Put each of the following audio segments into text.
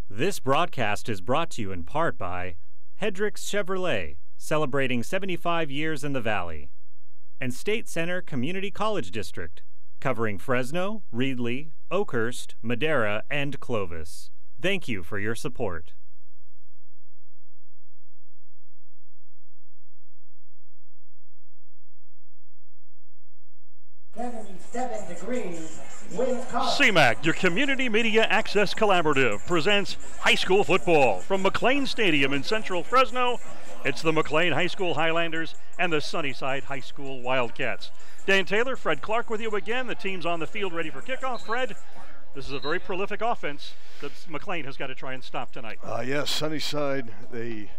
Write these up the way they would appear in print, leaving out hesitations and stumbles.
This broadcast is brought to you in part by Hendricks Chevrolet, celebrating 75 years in the Valley, and State Center Community College District, covering Fresno, Reedley, Oakhurst, Madera, and Clovis. Thank you for your support. CMAC, your Community Media Access Collaborative, presents high school football from McLane Stadium in central Fresno. It's the McLane High School Highlanders and the Sunnyside High School Wildcats. Dan Taylor, Fred Clark with you again. The team's on the field ready for kickoff. Fred, this is a very prolific offense that McLane has got to try and stop tonight. Yes, Sunnyside, they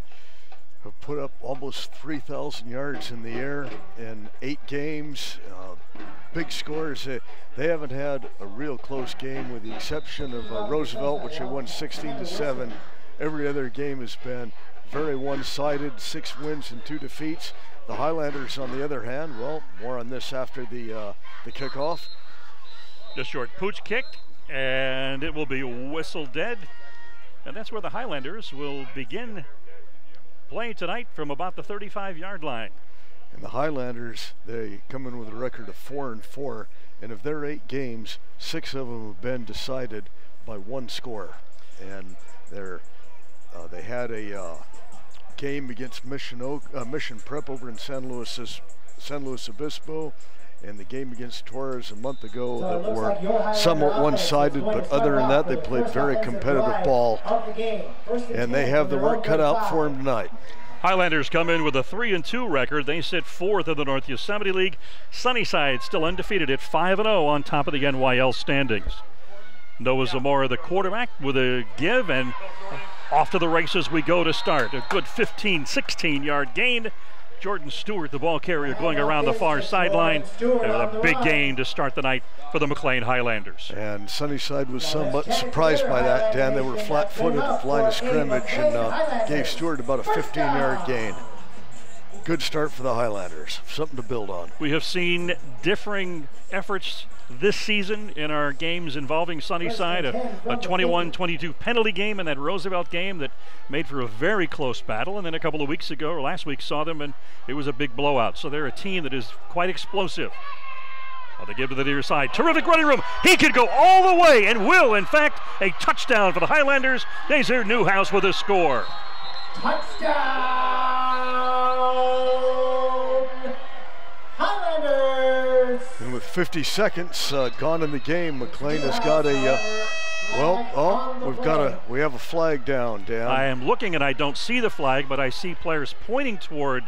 have put up almost 3,000 yards in the air in 8 games. Big scores. They haven't had a real close game with the exception of Roosevelt, which they won 16-7. Every other game has been very one-sided, 6 wins and 2 defeats. The Highlanders, on the other hand, well, more on this after the kickoff. The short pooch kick, and it will be whistle dead. And that's where the Highlanders will begin play tonight from about the 35-yard line. And the Highlanders, they come in with a record of 4-4, and of their 8 games, 6 of them have been decided by 1 score. And they had a game against Mission Prep over in San Luis Obispo, and the game against Torres a month ago that were somewhat one-sided, but other than that, they played very competitive ball, and they have the work cut out for them tonight. Highlanders come in with a 3-2 record. They sit 4th in the North Yosemite League. Sunnyside still undefeated at 5-0 on top of the NYL standings. Noah Zamora, the quarterback, with a give, and off to the races we go to start. A good 15, 16-yard gain. Jordan Stewart, the ball carrier, going around the far sideline. A big gain to start the night for the McLane Highlanders. And Sunnyside was somewhat surprised by that, Dan. They were flat-footed at the line of scrimmage and gave Stewart about a 15-yard gain. Good start for the Highlanders. Something to build on. We have seen differing efforts this season in our games involving Sunnyside, a 21-22 penalty game in that Roosevelt game that made for a very close battle, and then a couple of weeks ago, or last week, saw them and it was a big blowout. So they're a team that is quite explosive. Well, they give to the near side. Terrific running room. He could go all the way and will, in fact, a touchdown for the Highlanders. Desir Newhouse with a score. Touchdown! Highlanders! And with 50 seconds gone in the game, McLane has got we have a flag down, Dan. I am looking and I don't see the flag, but I see players pointing toward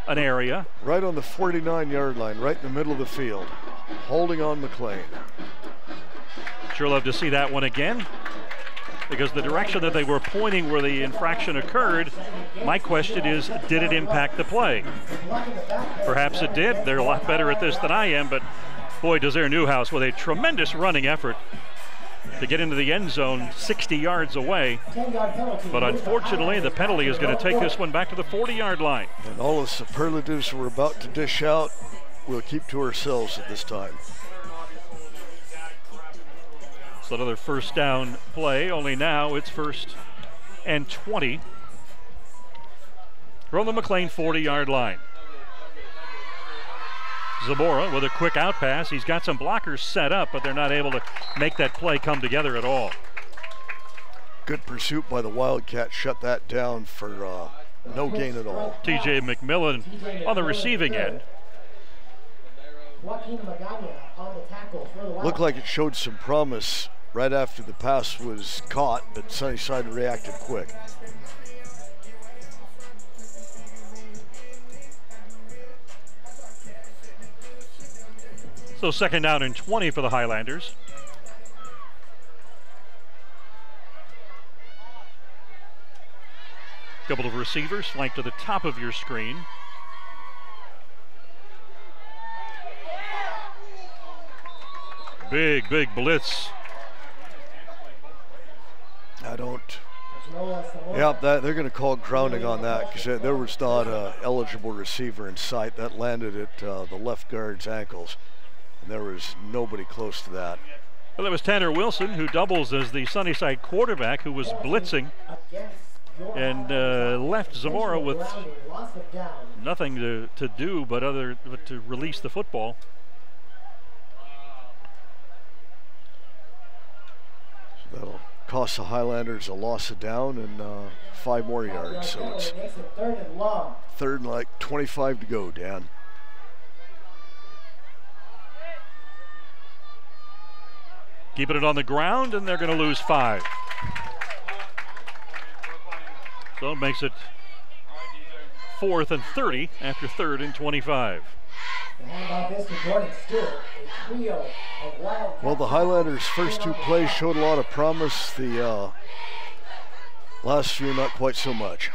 an area. Right on the 49-yard line, right in the middle of the field, holding on McLane. Sure love to see that one again, because the direction that they were pointing where the infraction occurred, my question is, did it impact the play? Perhaps it did. They're a lot better at this than I am, but boy, Desir Newhouse with a tremendous running effort to get into the end zone 60 yards away. But unfortunately, the penalty is going to take this one back to the 40-yard line. And all the superlatives we're about to dish out, we'll keep to ourselves at this time. So another first down play, only now it's 1st and 20 from the McLane 40-yard line. Zamora with a quick out pass. He's got some blockers set up, but they're not able to make that play come together at all. Good pursuit by the Wildcats, shut that down for no gain at all. TJ McMillan on the receiving end. Looked like it showed some promise right after the pass was caught, but Sunnyside reacted quick. So 2nd down and 20 for the Highlanders. Couple of receivers flanked to the top of your screen. Big, big blitz. Yep, they're going to call grounding on that because there was not an eligible receiver in sight. That landed at the left guard's ankles, and there was nobody close to that. Well, that was Tanner Wilson, who doubles as the Sunnyside quarterback, who was blitzing and left Zamora with nothing to do but to release the football. So that'll cost the Highlanders a loss of down and 5 more yards. So it's third and like 25 to go, Dan. Keeping it on the ground, and they're going to lose 5. So it makes it 4th and 30 after 3rd and 25. Well, the Highlanders' first 2 plays showed a lot of promise. The last few, not quite so much.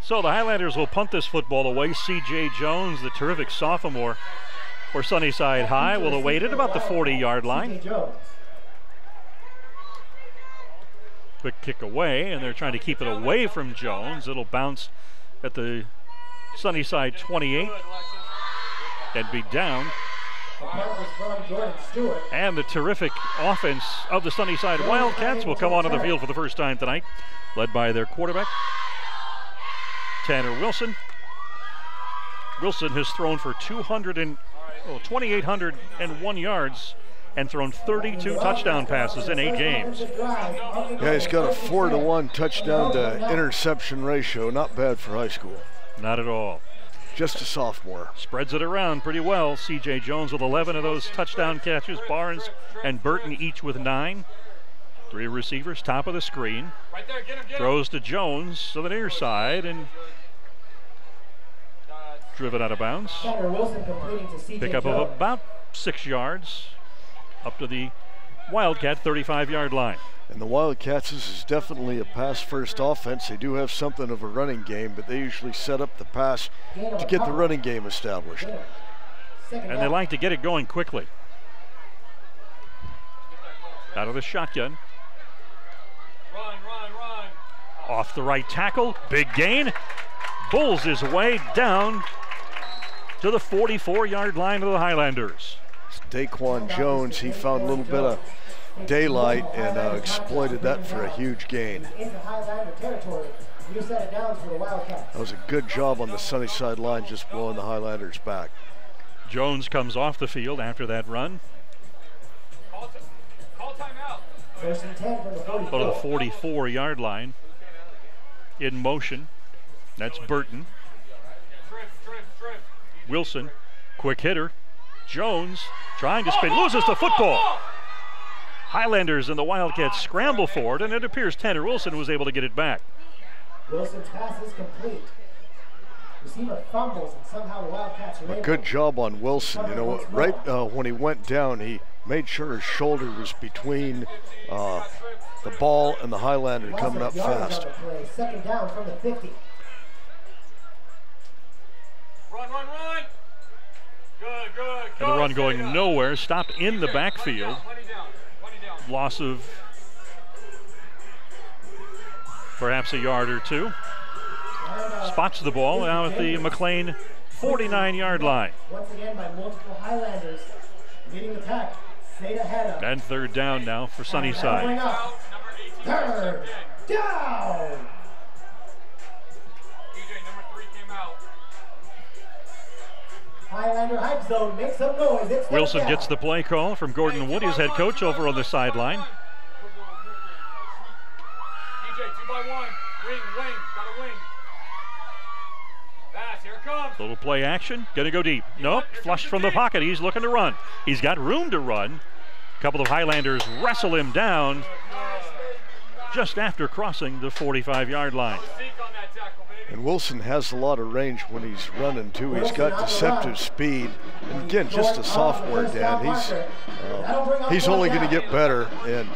So the Highlanders will punt this football away. C.J. Jones, the terrific sophomore for Sunnyside High, will await at about the 40-yard line. Quick kick away, and they're trying to keep it away from Jones. It'll bounce at the Sunnyside 28 and be down. And the terrific offense of the Sunnyside Wildcats will come onto the field for the first time tonight, led by their quarterback, Tanner Wilson. Wilson has thrown for 2,801 yards and thrown 32 touchdown passes in 8 games. Yeah, he's got a 4-to-1 touchdown to interception ratio. Not bad for high school. Not at all. Just a sophomore. Spreads it around pretty well. C.J. Jones with 11 of those touchdown catches. Barnes and Burton each with 9. 3 receivers, top of the screen. Right there, get him. Throws to Jones to the near side and driven out of bounds. Pickup of about 6 yards up to the Wildcat 35-yard line. And the Wildcats, this is definitely a pass-first offense. They do have something of a running game, but they usually set up the pass to get the running game established. And they like to get it going quickly. Out of the shotgun. Run. Off the right tackle, big gain. Pulls his way down to the 44-yard line of the Highlanders. Daquan Jones, he found a little bit of daylight and exploited that for a huge gain. That was a good job on the Sunnyside line, just blowing the Highlanders back. Jones comes off the field after that run. Call timeout. Go to the 44-yard line. In motion. That's Burton. Trip. Wilson, quick hitter. Jones trying to spin, loses the football. Highlanders and the Wildcats scramble for it, and it appears Tanner Wilson was able to get it back. Wilson's pass is complete. Receiver fumbles, and somehow the Wildcats are able. Good job on Wilson. You know, right when he went down, he made sure his shoulder was between the ball and the Highlander coming up fast. Second down from the 50. Run. Good. And the run going nowhere, stopped in the backfield. Money down. Loss of perhaps a yard or 2. Spots the ball now at the McLane 49-yard line. Once again by multiple Highlanders leading the pack. And third down now for Sunnyside. Third down. Highlander hype zone, make some noise. It's Wilson gets the play call from Gordon Wood, his head coach, over on the sideline. DJ, 2-by-1. Wing. Got a wing. Pass, here it comes. Little play action, gonna go deep. Nope, flushed from the pocket, he's looking to run. He's got room to run. A couple of Highlanders wrestle him down just after crossing the 45-yard line. And Wilson has a lot of range when he's running too. He's got deceptive speed. And again, just a sophomore, Dan. He's only going to get better. And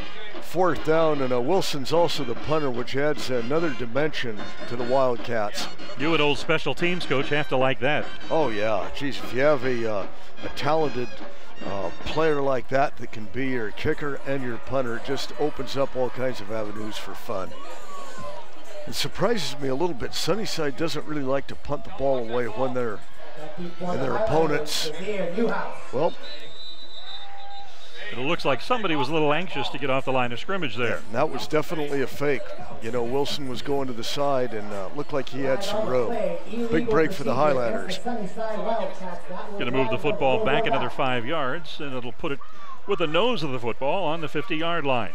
fourth down, and Wilson's also the punter, which adds another dimension to the Wildcats. You, an old special teams coach, have to like that. Oh yeah, geez, if you have a talented player like that can be your kicker and your punter, it just opens up all kinds of avenues for fun. It surprises me a little bit. Sunnyside doesn't really like to punt the ball away when they're and their opponents. Well, it looks like somebody was a little anxious to get off the line of scrimmage there. And that was definitely a fake. You know, Wilson was going to the side and looked like he had some room. Big break for the Highlanders. Going to move the football back another 5 yards, and it'll put it with the nose of the football on the 50-yard line.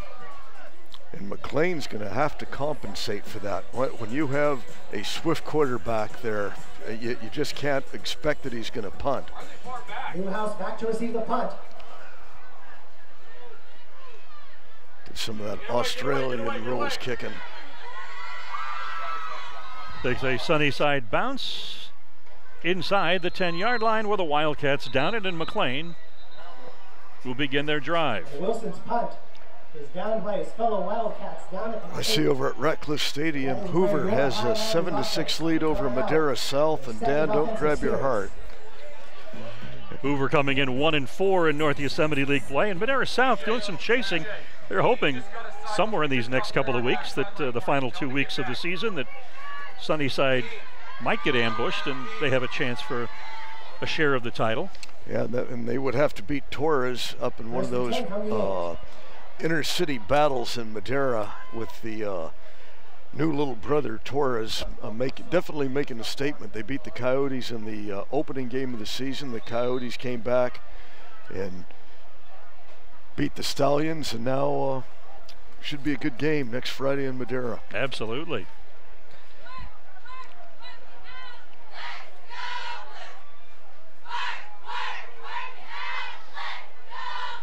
And McLane's going to have to compensate for that. When you have a swift quarterback there, you just can't expect that he's going to punt. Newhouse back to receive the punt. Did some of that Australian rules kicking. Takes a Sunnyside bounce inside the 10-yard line where the Wildcats down it, and McLane will begin their drive. Wilson's punt is down by his fellow Wildcats down at the I see over at Ratcliffe Stadium, Hoover has a 7-6 lead over Madera South, and Dan, don't grab your heart. Hoover coming in 1-4 in North Yosemite League play, and Madera South doing some chasing. They're hoping somewhere in these next couple of weeks that the final 2 weeks of the season that Sunnyside might get ambushed and they have a chance for a share of the title. Yeah, and they would have to beat Torres up in one of those inner city battles in Madera with the new little brother Torres, definitely making a statement. They beat the Coyotes in the opening game of the season. The Coyotes came back and beat the Stallions, and now should be a good game next Friday in Madera. Absolutely.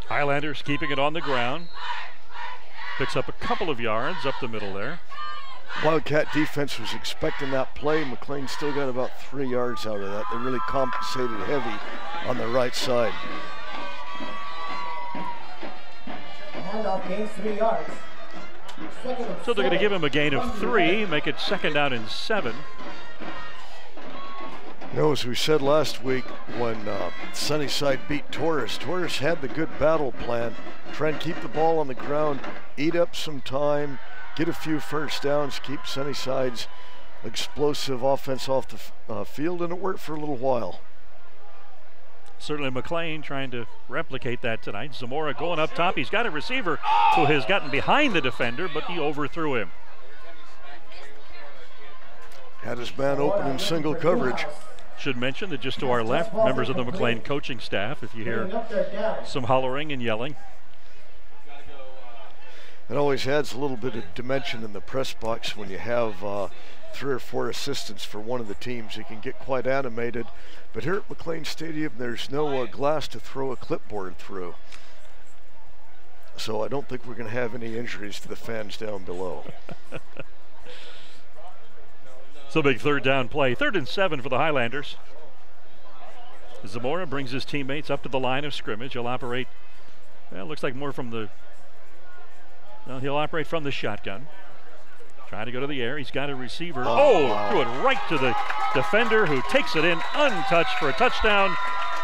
Highlanders keeping it on the ground. Picks up a couple of yards up the middle there. Wildcat defense was expecting that play. McLane still got about 3 yards out of that. They really compensated heavy on the right side. Handoff gains 3 yards. So they're going to give him a gain of 3, make it 2nd down and 7. You know, as we said last week when Sunnyside beat Torres, Torres had the good battle plan. Try and keep the ball on the ground, eat up some time, get a few first downs, keep Sunnyside's explosive offense off the field, and it worked for a little while. Certainly McLane trying to replicate that tonight. Zamora going up top. He's got a receiver who has gotten behind the defender, but he overthrew him. Had his man open in single coverage. Should mention that just to our left, members of the McLane coaching staff, if you hear some hollering and yelling. It always adds a little bit of dimension in the press box when you have 3 or 4 assistants for one of the teams. It can get quite animated. But here at McLane Stadium, there's no glass to throw a clipboard through. So I don't think we're going to have any injuries to the fans down below. So big 3rd down play. 3rd and 7 for the Highlanders. Zamora brings his teammates up to the line of scrimmage. He'll operate, well, looks like more from the, well, he'll operate from the shotgun. Trying to go to the air. He's got a receiver. Oh, threw it right to the defender who takes it in untouched for a touchdown.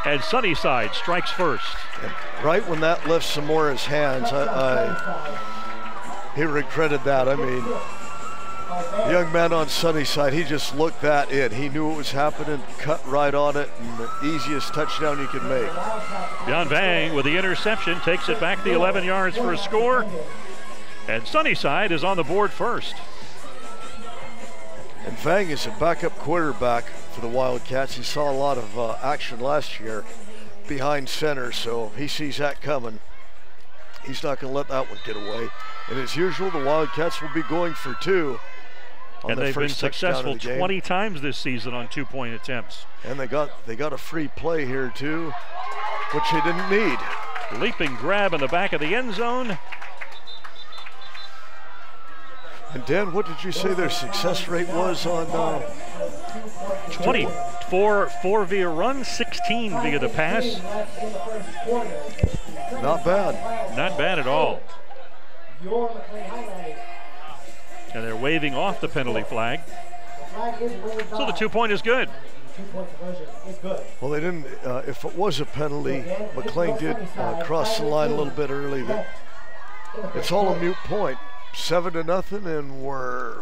And Sunnyside strikes first. And right when that left Zamora's hands, he regretted that. I mean, the young man on Sunnyside, he just looked that in. He knew what was happening, cut right on it, and the easiest touchdown you could make. Jan Vang with the interception takes it back the 11 yards for a score. And Sunnyside is on the board first. And Vang is a backup quarterback for the Wildcats. He saw a lot of action last year behind center, so he sees that coming. He's not going to let that one get away. And as usual, the Wildcats will be going for 2. And they've been successful 20 times this season on 2-point attempts. And they got a free play here too, which they didn't need. Leaping grab in the back of the end zone. And Dan, what did you say their success rate was on 24 via run, 16 via the pass. Not bad. Not bad at all. And they're waving off the penalty flag. So the 2-point is good. Well, they didn't, if it was a penalty, McLane did cross the line a little bit early. It's all a moot point. 7-0, and we're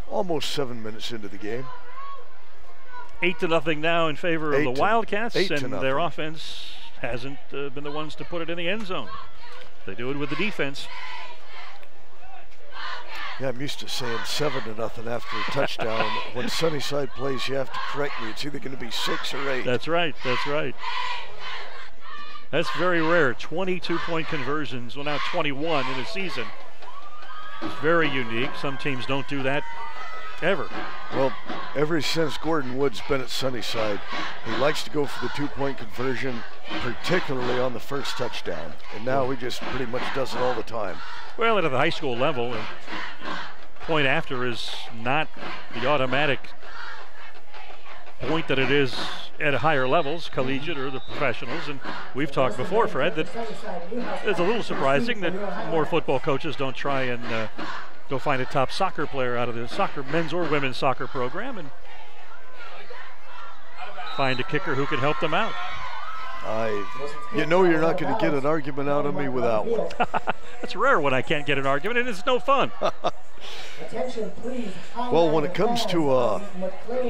almost 7 minutes into the game. 8-0 now in favor of the Wildcats, and their offense hasn't been the ones to put it in the end zone. They do it with the defense. Yeah, I'm used to saying 7-0 after a touchdown. When Sunnyside plays, you have to correct me. It's either going to be 6 or 8. That's right. That's right. That's very rare. 22-point conversions. Well, now 21 in a season. It's very unique. Some teams don't do that ever. Well, ever since Gordon Wood's been at Sunnyside, he likes to go for the 2-point conversion, particularly on the first touchdown. And now he just pretty much does it all the time. Well, at the high school level, point after is not the automatic point that it is at higher levels, collegiate or the professionals. And we've talked before, Fred, that it's a little surprising that more football coaches don't try and go find a top soccer player out of the men's or women's soccer program and find a kicker who can help them out. You know you're not going to get an argument out of me with that one. That's rare when I can't get an argument, and it's no fun. Well, when it comes to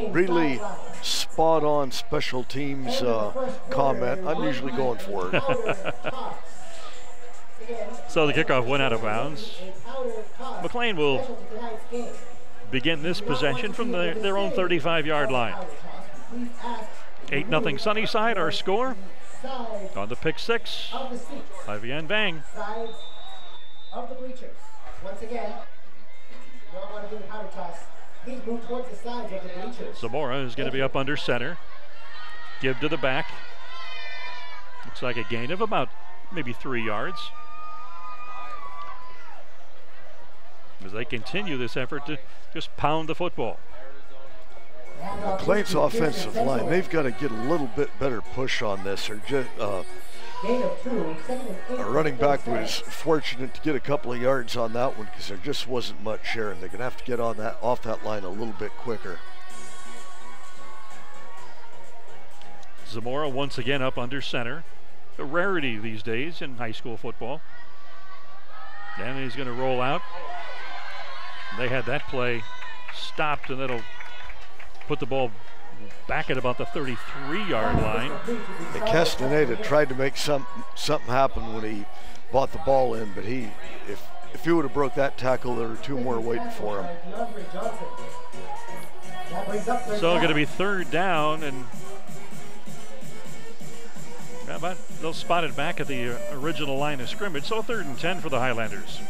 really spot-on special teams comment, I'm usually going for it. So the kickoff went out of bounds. McLane will begin this possession from their own 35-yard line. 8-0 Sunnyside, our score. On the pick 6, Ivian Bang. Of the bleachers. Once again, you don't want to do the powder toss. Please move towards the sides of the bleachers. Zamora is going to be up under center. Give to the back. Looks like a gain of about maybe 3 yards. As they continue this effort to just pound the football. McLane's offensive line, they've got to get a little bit better push on this. Or just, a running back was fortunate to get a couple of yards on that one because there just wasn't much sharing. They're going to have to get on that off that line a little bit quicker. Zamora once again up under center. A rarity these days in high school football. And he's going to roll out. They had that play stopped, and that'll put the ball back at about the 33-yard line. Castaneda tried to make something happen when he brought the ball in, but if he would have broke that tackle, there were 2 more waiting for him. So going to be 3rd down, and they'll spot it back at the original line of scrimmage. So 3rd and 10 for the Highlanders.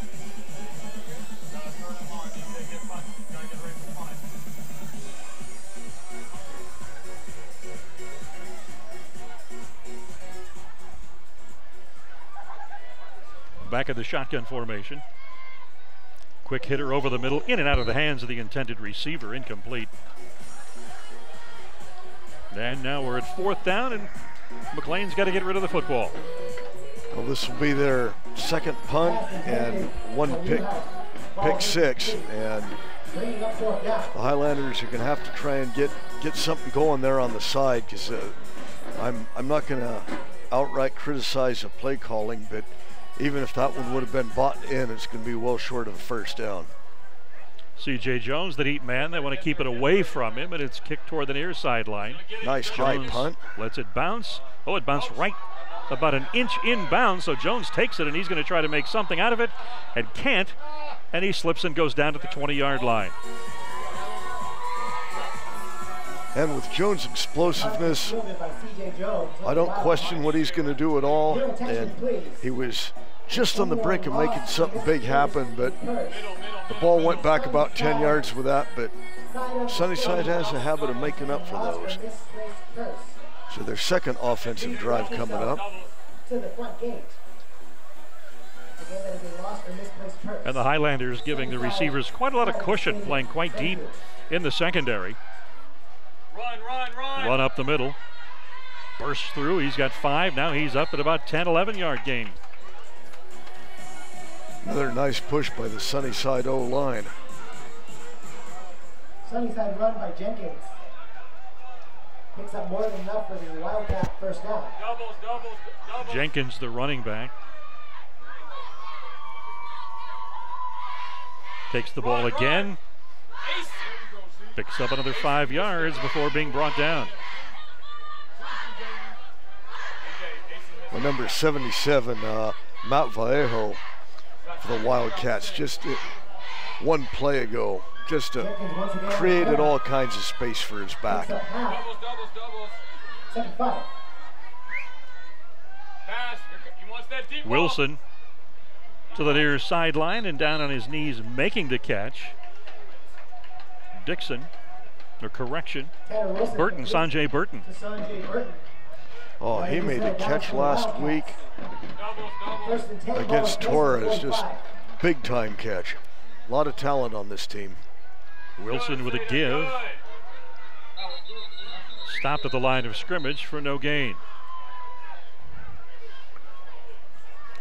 Back of the shotgun formation. Quick hitter over the middle, in and out of the hands of the intended receiver, incomplete. And now we're at 4th down, and McLane's got to get rid of the football. Well, this will be their 2nd punt and 1 pick 6, and the Highlanders are going to have to try and get something going there on the side, because I'm not going to outright criticize the play calling, but even if that one would have been bought in, it's going to be well short of a 1st down. C.J. Jones, the deep man. They want to keep it away from him, and it's kicked toward the near sideline. Nice Jones high punt. Lets it bounce. Oh, it bounced right about an inch inbounds, so Jones takes it, and he's going to try to make something out of it, and can't, and he slips and goes down to the 20-yard line. And with Jones' explosiveness, I don't question what he's going to do at all, and he was just on the brink of making something big happen, but the ball went back about 10 yards with that, but Sunnyside has a habit of making up for those. So their 2nd offensive drive coming up. And the Highlanders giving the receivers quite a lot of cushion, playing quite deep in the secondary. Run up the middle. Bursts through. He's got 5. Now he's up at about 10, 11-yard gain. Another nice push by the Sunnyside O-line. Sunnyside run by Jenkins. Picks up more than enough for the Wildcat 1st down. Doubles. Jenkins, the running back. Takes the ball again. Picks up another 5 yards before being brought down. Well, number 77, Matt Vallejo for the Wildcats, just one play ago, just created all kinds of space for his back. Doubles. Second 5. Pass. He wants that deep ball. Wilson to the near sideline and down on his knees making the catch. Dixon, or correction, Tanner Wilson Burton, Sanjay Burton. to Sanjay Burton. Oh, he made a catch last week Doubles. First and 10, against ball Torres, is just 5. big time catch. A lot of talent on this team. Wilson with a give. Stopped at the line of scrimmage for no gain.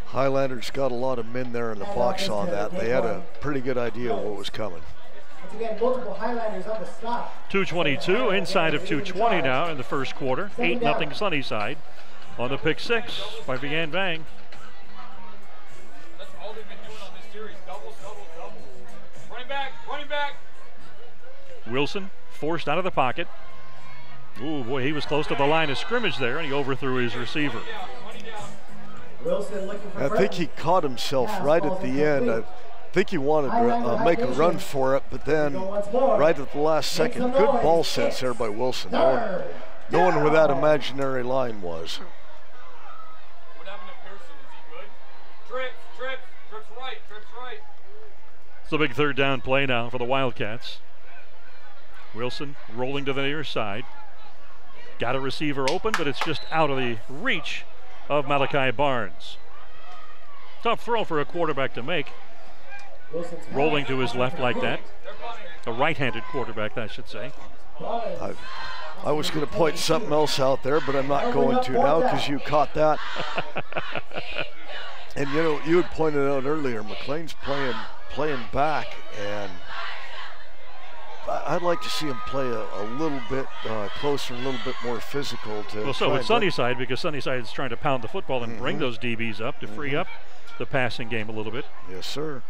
Highlanders got a lot of men there in the box on that. They had a pretty good idea of what was coming. Once again, multiple Highlanders on the stop. 2:22, inside of 2:20 now in the first quarter. 8-0 Sunnyside on the pick 6 by Vian Vang. That's all they've been doing on this series. Doubles. Running back. Wilson forced out of the pocket. Ooh, boy, he was close to the line of scrimmage there, and he overthrew his receiver. Money down. Wilson looking for I think he caught himself right at the end. I think he wanted to make a run for it, but then right at the last second, good ball sense there by Wilson. Knowing where that imaginary line was. What happened to Pearson? Is he good? Trips right. It's a big third down play now for the Wildcats. Wilson rolling to the near side. Got a receiver open, but it's just out of the reach of Malachi Barnes. Tough throw for a quarterback to make. Rolling to his left like that. A right-handed quarterback, I should say. I was going to point something else out there, but I'm not going to now because you caught that. And you know, you had pointed out earlier, McLane's playing back, and I'd like to see him play a little bit closer, a little bit more physical. Well, so with Sunnyside, because Sunnyside is trying to pound the football and bring those DBs up to free up the passing game a little bit. Yes, sir.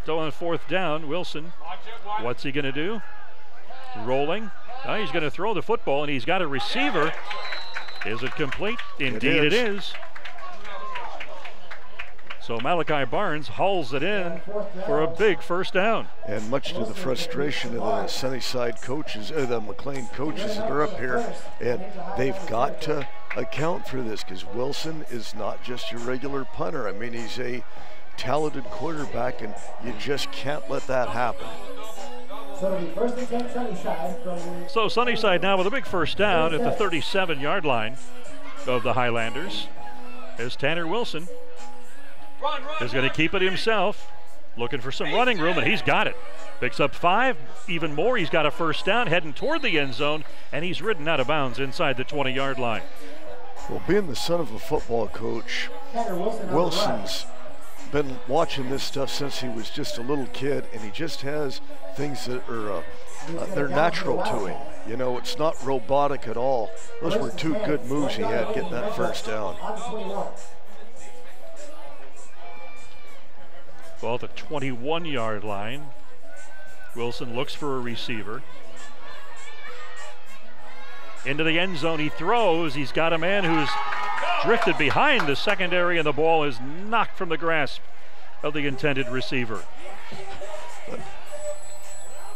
So on 4th down, Wilson, what's he going to do? Rolling. Now he's going to throw the football, and he's got a receiver. Is it complete? Indeed it is. So Malachi Barnes hauls it in for a big first down. And much to the frustration of the Sunnyside coaches, the McLane coaches that are up here, and they've got to account for this because Wilson is not just your regular punter. I mean, he's a talented quarterback, and you just can't let that happen. So it'll be first and 10 Sunnyside from the So Sunnyside now with a big first down at the 37-yard line of the Highlanders as Tanner Wilson is going to keep it himself, looking for some running room, and he's got it. Picks up 5, even more. He's got a first down heading toward the end zone, and he's ridden out of bounds inside the 20-yard line. Well, being the son of a football coach, Wilson's been watching this stuff since he was just a little kid, and he just has things that are they're natural to him. You know, it's not robotic at all. Those were 2 good moves he had getting that first down. Well, at the 21-yard line, Wilson looks for a receiver. Into the end zone he throws. He's got a man who's drifted behind the secondary, and the ball is knocked from the grasp of the intended receiver.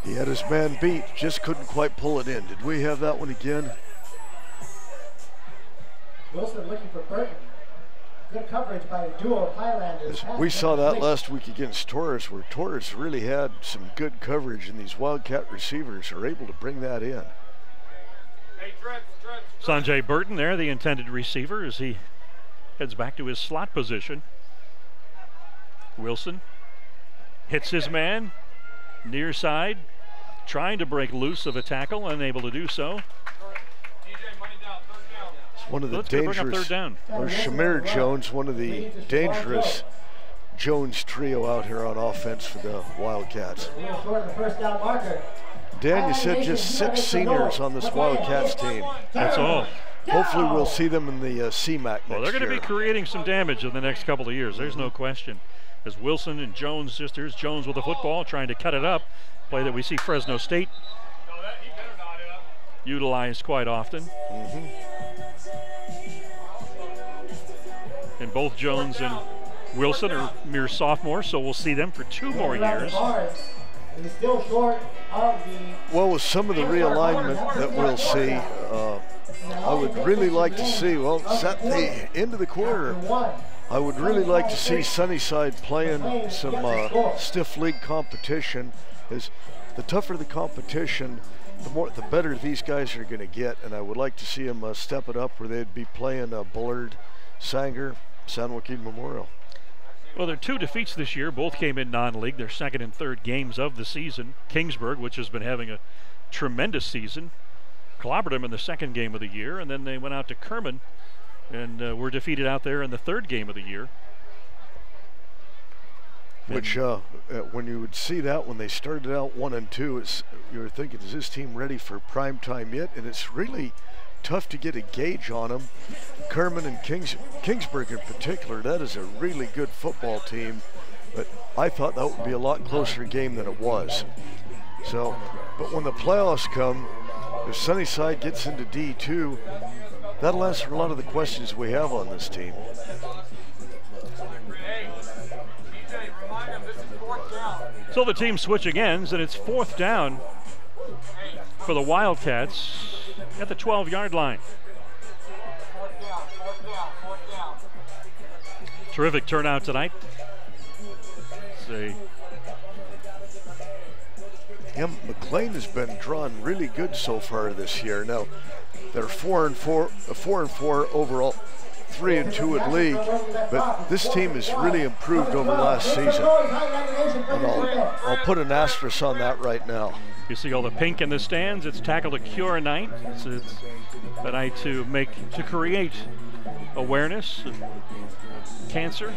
He had his man beat, just couldn't quite pull it in. Did we have that one again? Wilson looking for Burton. Good coverage by a duo of Highlanders. We saw that last week against Torres, where Torres really had some good coverage, and these Wildcat receivers are able to bring that in. Hey, trips. Sanjay Burton there, the intended receiver, as he heads back to his slot position. Wilson hits his man, near side, trying to break loose of a tackle, unable to do so. DJ, money down, third down. It's one of the Let's go bring up dangerous. third down. Or Shamir Jones, one of the dangerous Jones trio out here on offense for the Wildcats. Short of the first down marker. Dan, you said just 6 seniors on this Wildcats team. That's all. Hopefully we'll see them in the CMAC next Well, they're going to be year. creating some damage in the next couple of years. There's no question. As Wilson and Jones sisters, Jones with the football, trying to cut it up. Play that we see Fresno State utilized quite often. And both Jones and Wilson are mere sophomores, so we'll see them for 2 more years. He's still short of the. Well, with some of the realignment that we'll see, I would really like to see, well, it's at the end of the quarter. I would really like to see Sunnyside playing some stiff league competition. As the tougher the competition, the better these guys are going to get, and I would like to see them step it up where they'd be playing Bullard, Sanger, San Joaquin Memorial. Well, their 2 defeats this year both came in non-league, their 2nd and 3rd games of the season. Kingsburg, which has been having a tremendous season, clobbered them in the 2nd game of the year, and then they went out to Kerman and were defeated out there in the 3rd game of the year. Which, when you would see that when they started out 1-2, you were thinking, is this team ready for prime time yet? And it's really tough to get a gauge on them. Kerman and Kingsburg in particular, that is a really good football team, but I thought that would be a lot closer game than it was. So, but when the playoffs come, if Sunnyside gets into D2, that'll answer a lot of the questions we have on this team. So the team switching ends, and it's 4th down for the Wildcats at the 12-yard line. Terrific turnout tonight. McLane has been drawn really good so far this year. Now, they're 4-4 overall, 3-2 at league, but this team has really improved over last season. And I'll put an asterisk on that right now. You see all the pink in the stands. It's Tackle to Cure night. It's a night to create awareness of cancer.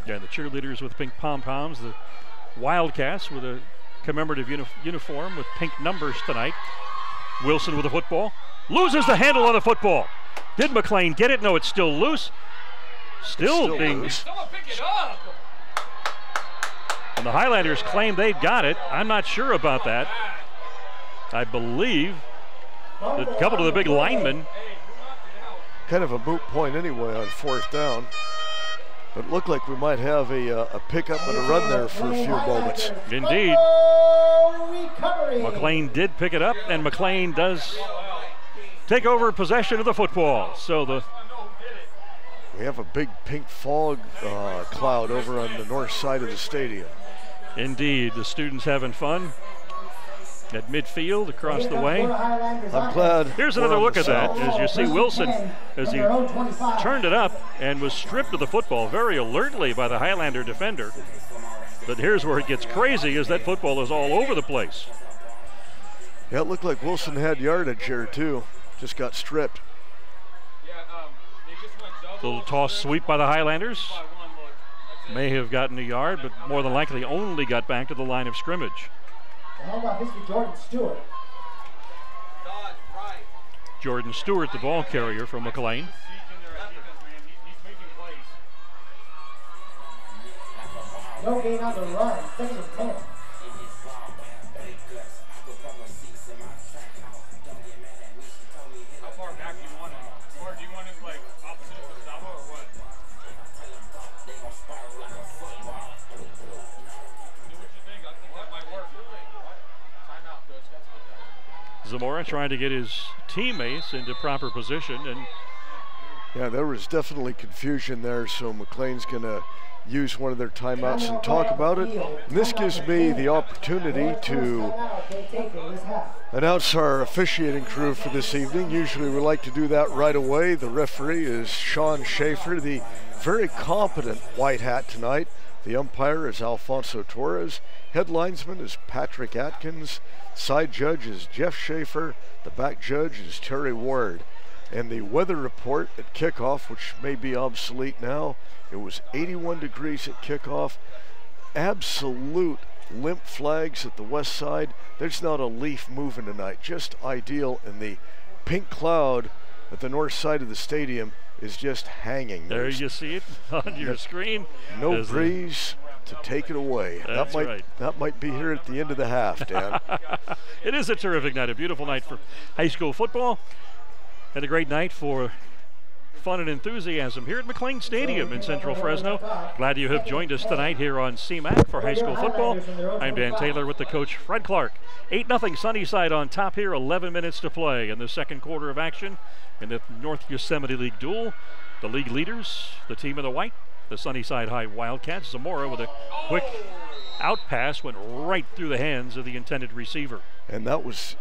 Yeah, the cheerleaders with pink pom-poms, the Wildcats with a commemorative uniform with pink numbers tonight. Wilson with the football. Loses the handle on the football. Did McLane get it? No, it's still loose. Still being loose. Someone pick it up. And the Highlanders claim they got it. I'm not sure about that. I believe a couple of the big linemen. Kind of a moot point anyway on 4th down. But it looked like we might have a pickup and a run there for a few moments. Indeed. McLane did pick it up, and McLane does take over possession of the football. So we have a big pink fog cloud over on the north side of the stadium. Indeed, the students having fun at midfield across the way. I'm glad. Here's another look at that. As you see Wilson, as he turned it up and was stripped of the football very alertly by the Highlander defender. But here's where it gets crazy, is that football is all over the place. Yeah, it looked like Wilson had yardage here too. Just got stripped. Little toss sweep by the Highlanders. May have gotten a yard, but more than likely only got back to the line of scrimmage. How about Mr. Jordan Stewart? Jordan Stewart, the ball carrier from McLane. No gain on the run, 2nd and 10. How far back do you want it? Or do you want it like opposite of Gustavo or what? Do what you think. I think that might work. Timeout, coach. Zamora trying to get his teammates into proper position, and yeah, there was definitely confusion there, so McLane's going to use one of their timeouts and talk about it. And this gives me the opportunity to announce our officiating crew for this evening. Usually we like to do that right away. The referee is Sean Schaefer, the very competent white hat tonight. The umpire is Alfonso Torres. Head linesman is Patrick Atkins. Side judge is Jeff Schaefer. The back judge is Terry Ward. And the weather report at kickoff, which may be obsolete now, it was 81 degrees at kickoff. Absolute limp flags at the west side. There's not a leaf moving tonight. Just ideal. And the pink cloud at the north side of the stadium is just hanging. There you see it on your screen. No breeze. to take it away. That's right. That might be here at the end of the half, Dan. It is a terrific night, a beautiful night for high school football, and a great night for fun and enthusiasm here at McLane Stadium in Central Fresno. Glad you have joined us tonight here on CMAC for high school football. I'm Dan Taylor with the coach Fred Clark. 8-0 Sunnyside on top here, 11 minutes to play in the second quarter of action in the North Yosemite League duel. The league leaders, the team in the white, the Sunnyside High Wildcats. Zamora with a quick out pass went right through the hands of the intended receiver. And that was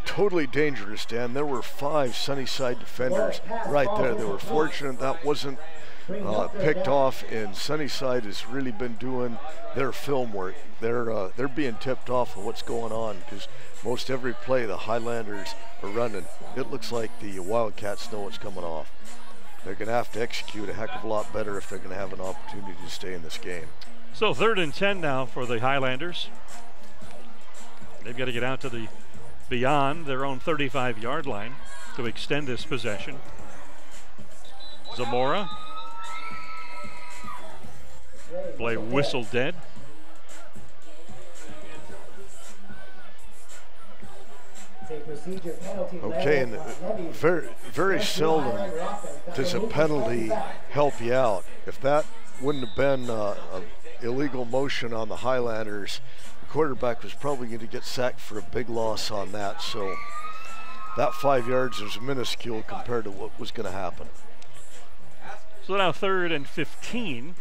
totally dangerous, Dan. There were 5 Sunnyside defenders right there. They were fortunate that wasn't picked off, and Sunnyside has really been doing their film work. They're being tipped off of what's going on, because most every play the Highlanders are running, it looks like the Wildcats know what's coming off. They're going to have to execute a heck of a lot better if they're going to have an opportunity to stay in this game. So 3rd and 10 now for the Highlanders. They've got to get out to the beyond their own 35-yard line to extend this possession. Zamora. Play whistle dead. Okay, and very seldom does a penalty help you out. If that wouldn't have been an illegal motion on the Highlanders, the quarterback was probably going to get sacked for a big loss on that. So that 5 yards is minuscule compared to what was going to happen. So now 3rd and 15.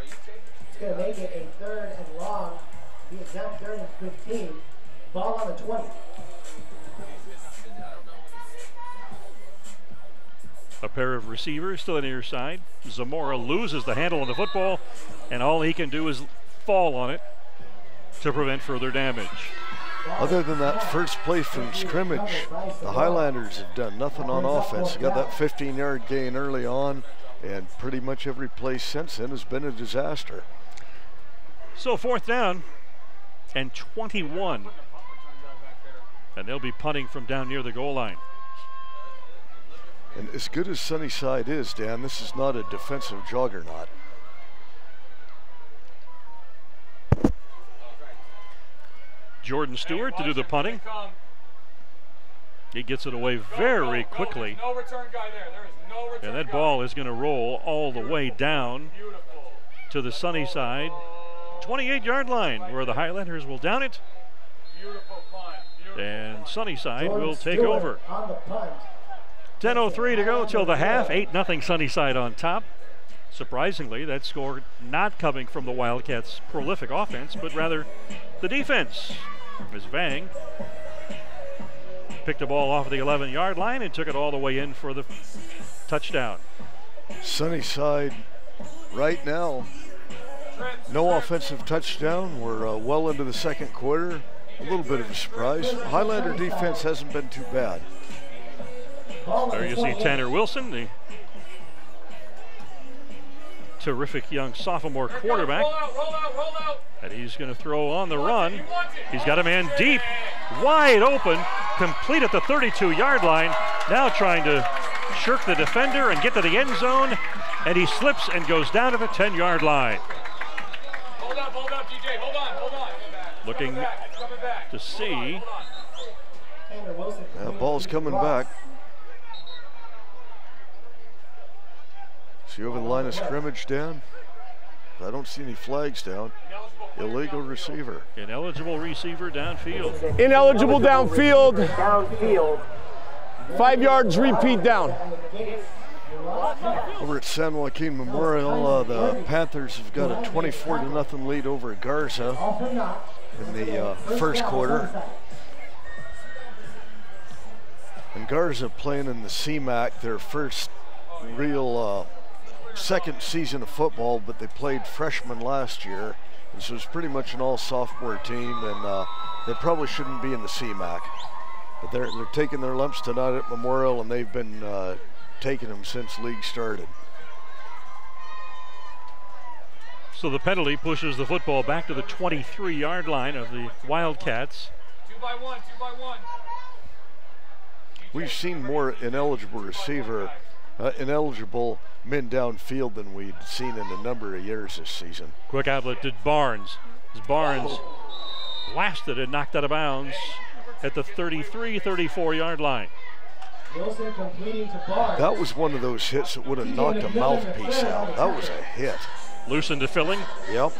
It's going to make it a 3rd and long. The exact 3rd and 15. Ball on the 20. A pair of receivers still on the near side. Zamora loses the handle on the football, and all he can do is fall on it to prevent further damage. Other than that first play from scrimmage, the Highlanders have done nothing on offense. They got that 15-yard gain early on, and pretty much every play since then has been a disaster. So 4th down and 21. And they'll be punting from down near the goal line. And as good as Sunnyside is, Dan, this is not a defensive juggernaut. Jordan Stewart to do the punting. He gets it away very quickly. No return guy there. There is no return. And that ball is going to roll all the way down to the Sunnyside 28-yard line, where the Highlanders will down it. Beautiful punt. And Sunnyside will take over. 10:03 to go till the half. 8-0 Sunnyside on top. Surprisingly, that score not coming from the Wildcats' prolific offense, but rather the defense. As Vang picked the ball off the 11-yard line and took it all the way in for the touchdown. Sunnyside right now, no offensive touchdown. We're well into the second quarter. A little bit of a surprise. Highlander defense hasn't been too bad. There you see Tanner Wilson, the terrific young sophomore quarterback. Roll out. And he's going to throw on the run. He's got a man deep, wide open, complete at the 32-yard line. Now trying to shirk the defender and get to the end zone. And he slips and goes down to the 10-yard line. Hold up, DJ. Hold on. Looking to see. That ball's coming back. See over the line of scrimmage, Dan? I don't see any flags down. Illegal receiver. Ineligible receiver downfield. Ineligible downfield. 5 yards, repeat down. Over at San Joaquin Memorial, the Panthers have got a 24-0 lead over Garza in the first quarter. And Garza playing in the CMAC, their first real second season of football, but they played freshmen last year. And so it's pretty much an all-sophomore team, and they probably shouldn't be in the CMAC. But they're taking their lumps tonight at Memorial, and they've been taking them since league started. So the penalty pushes the football back to the 23-yard line of the Wildcats. 2 by 1. We've seen more ineligible receiver ineligible men downfield than we'd seen in a number of years this season. Quick outlet to Barnes. As Barnes blasted and knocked out of bounds at the 33-34 yard line. Wilson completing to Barnes. That was one of those hits that would have knocked a mouthpiece out. That was a hit. Loosened to Filling. Yep.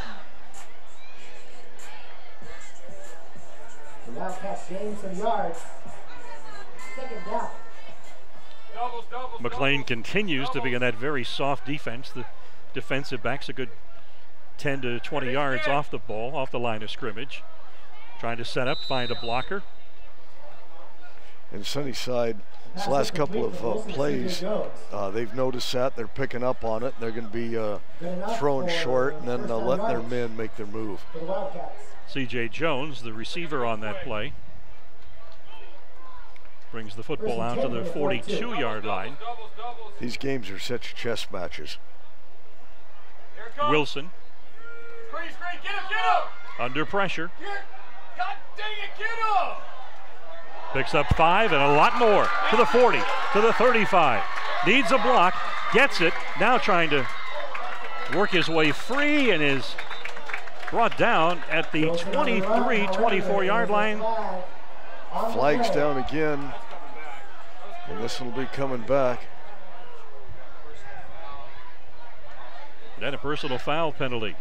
The Wildcats gain some yards. Second down. McLane continues to be in that very soft defense. The defensive backs a good 10 to 20 yards off the ball, off the line of scrimmage. Trying to set up, find a blocker. And Sunnyside, this last couple of plays, they've noticed that. They're picking up on it. They're going to be throwing short and then letting their men make their move. C.J. Jones, the receiver on that play, brings the football out to the 42-yard line. These games are such chess matches. Wilson. Get him! Under pressure. God dang it, get him! Picks up 5 and a lot more to the 40, to the 35. Needs a block, gets it. Now trying to work his way free and is brought down at the 23-24 yard line. Flags down again, and this will be coming back. And a personal foul penalty.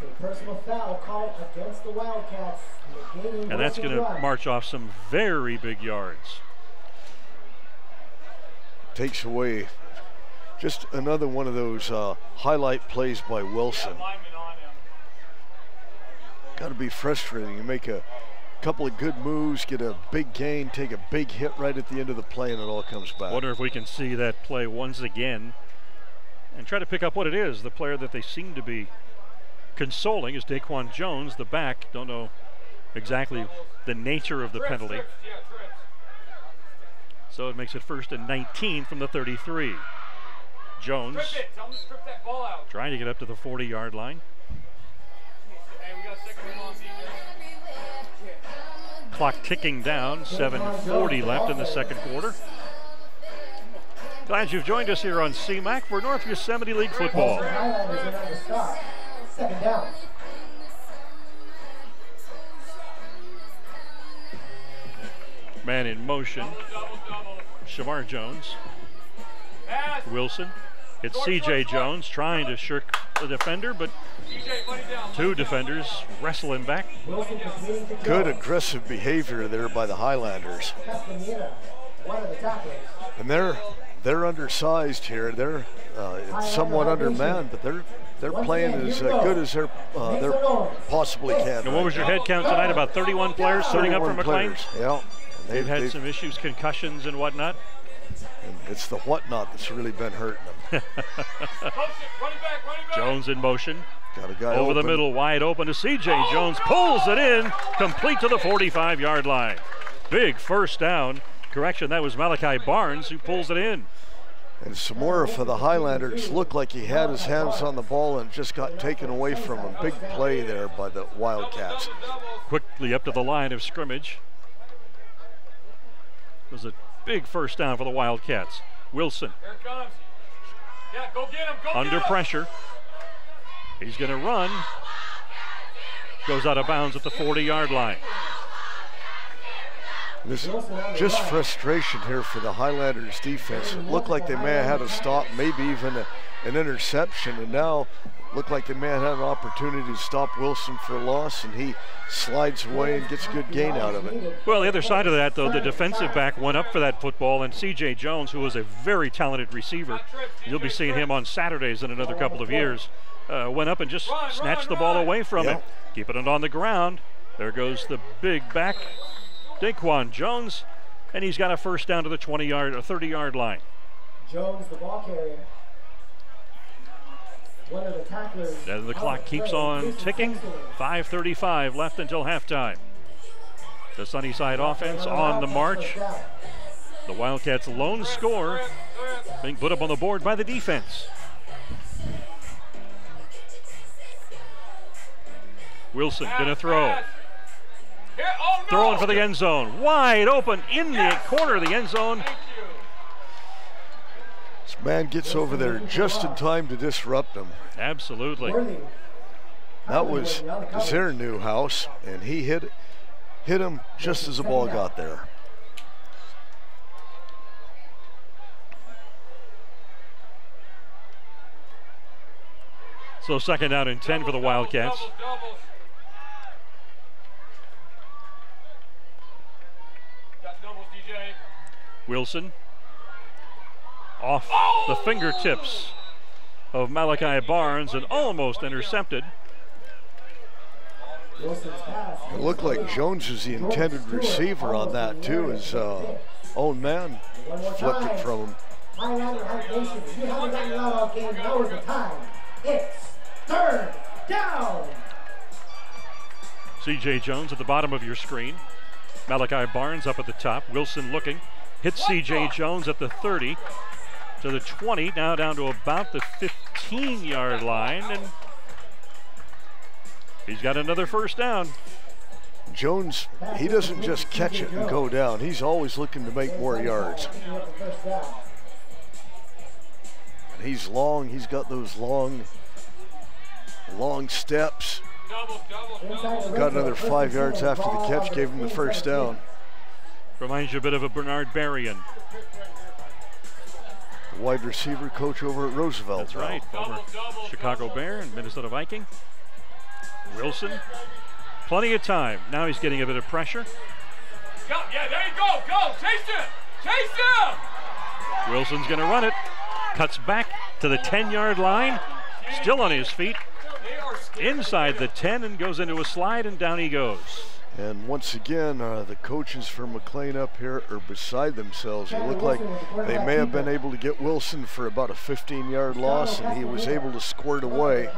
So personal foul called against the Wildcats. And that's going to march off some very big yards. Takes away just another one of those highlight plays by Wilson. Got to be frustrating. You make a couple of good moves, get a big gain, take a big hit right at the end of the play, and it all comes back. Wonder if we can see that play once again and try to pick up what it is. The player that they seem to be consoling is Daquan Jones, the back. Don't know exactly the nature of the penalty. So it makes it 1st and 19 from the 33. Jones trying to get up to the 40-yard line. Clock ticking down, 7:40 left in the second quarter. Glad you've joined us here on CMAC for North Yosemite League football. Second down. Man in motion. Shamar Jones. Wilson. It's C.J. Jones trying to shirk the defender, but two defenders wrestle him back. Good aggressive behavior there by the Highlanders. And they're undersized here. They're somewhat undermanned, but they're playing as good as they possibly can. And what was your head count tonight? About 31 players suiting up for McLane? Yeah. They've had some issues, concussions and whatnot. And it's the whatnot that's really been hurting them. Jones in motion. Got a guy over open. The middle, wide open to C.J. Jones. Pulls it in, complete to the 45-yard line. Big first down. Correction, that was Malachi Barnes who pulls it in. And Samora for the Highlanders looked like he had his hands on the ball and just got taken away from him. Big play there by the Wildcats. Quickly up to the line of scrimmage. It was a big first down for the Wildcats. Wilson. Here it comes. Yeah, go get him, under pressure. He's going to run. Goes out of bounds at the 40-yard line. This is just frustration here for the Highlanders defense. It looked like they may have had a stop, maybe even an interception, and now looked like they may have had an opportunity to stop Wilson for a loss, and he slides away and gets a good gain out of it. Well, the other side of that, though, the defensive back went up for that football, and C.J. Jones, who was a very talented receiver, you'll be seeing him on Saturdays in another couple of years, went up and just snatched the ball away from him, keeping it on the ground. There goes the big back, Daquan Jones, and he's got a first down to the 20-yard or 30-yard line. Jones, the ball carrier. One of the tacklers. And the clock keeps on ticking. 5:35 left until halftime. The Sunnyside offense on the march. The Wildcats' lone score being put up on the board by the defense. Wilson gonna throw. Throwing for the end zone. Wide open in the corner of the end zone. It's Man gets over there just in time to disrupt him. Absolutely. That was their new house, and he hit him just as the ball got there. So 2nd down and 10 for the Wildcats. Wilson off the fingertips of Malachi Barnes and almost intercepted. It looked like Jones was the intended receiver on that too. His own man flipped it from him. If you haven't gotten out all game, now is the time. It's 3rd down. C.J. Jones at the bottom of your screen. Malachi Barnes up at the top. Wilson looking. Hits C.J. Jones at the 30 to the 20. Now down to about the 15-yard line. And he's got another 1st down. Jones, he doesn't just catch it and go down. He's always looking to make more yards. And he's long. He's got those long steps. Got another 5 yards after the catch, gave him the 1st down. Reminds you a bit of a Bernard Berrien. The wide receiver coach over at Roosevelt. That's right, former Chicago Bear and Minnesota Viking. Wilson, plenty of time. Now he's getting a bit of pressure. Yeah, there you go. Go. Chase him. Chase him. Wilson's going to run it. Cuts back to the 10-yard line. Still on his feet. Inside the 10 and goes into a slide, and down he goes. And once again, the coaches for McLane up here are beside themselves. It looked like they may have been able to get Wilson for about a 15-yard loss, and he was able to squirt away.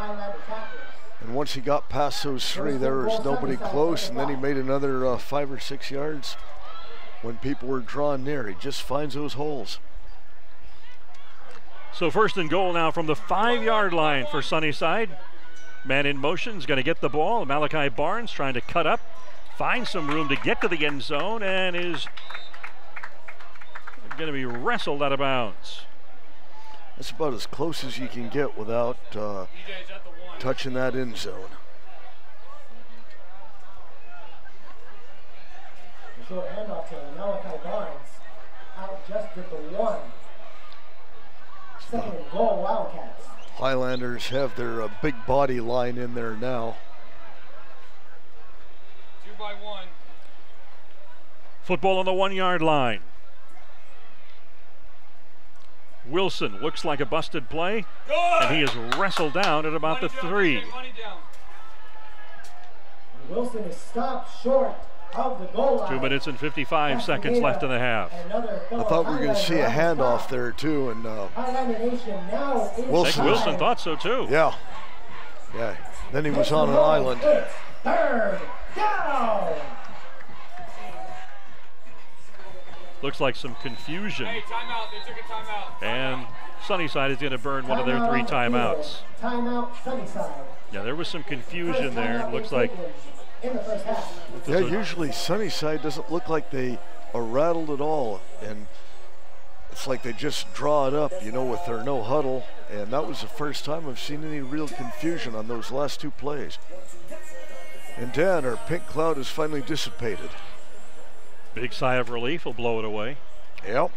And once he got past those 3, there was nobody close, and then he made another 5 or 6 yards when people were drawn near. He just finds those holes. So 1st and goal now from the 5-yard line for Sunnyside. Man in motion is going to get the ball. Malachi Barnes trying to cut up, find some room to get to the end zone, and is going to be wrestled out of bounds. That's about as close as you can get without touching that end zone. The short handoff to Malachi Barnes. Out just at the 1. 2nd and goal, Wildcats. Highlanders have their big body line in there now. 2 by 1. Football on the 1-yard line. Wilson looks like a busted play, and he is wrestled down at about the 3. Wilson is stopped short of the goal line. 2 minutes and 55 seconds left in the half. I thought we were going to see a handoff there too, and Wilson thought so too. Yeah. Then he was on an island. 3rd down. Looks like some confusion. Hey, timeout. They took a timeout. And Sunnyside is going to burn one of their 3 timeouts. Timeout, Sunnyside. Yeah, there was some confusion there. It looks like. In the 1st half. Yeah, usually Sunnyside doesn't look like they are rattled at all, and it's like they just draw it up, you know, with their no huddle, and that was the first time I've seen any real confusion on those last 2 plays. And Dan, our pink cloud has finally dissipated. Big sigh of relief will blow it away. Yep.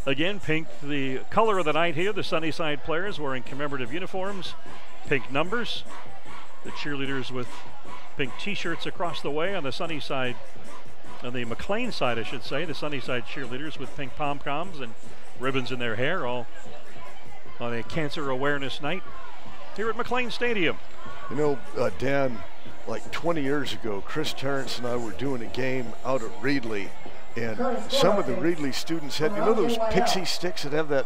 Again, pink, the color of the night here. The Sunnyside players wearing commemorative uniforms, pink numbers. The cheerleaders with pink t-shirts across the way on the Sunnyside, on the McLane side, I should say. The Sunnyside cheerleaders with pink pom-poms and ribbons in their hair, all on a cancer awareness night here at McLane Stadium. You know, Dan, like 20 years ago, Chris Terrence and I were doing a game out at Reedley, and some of the Reedley students had, you know, those pixie sticks that have that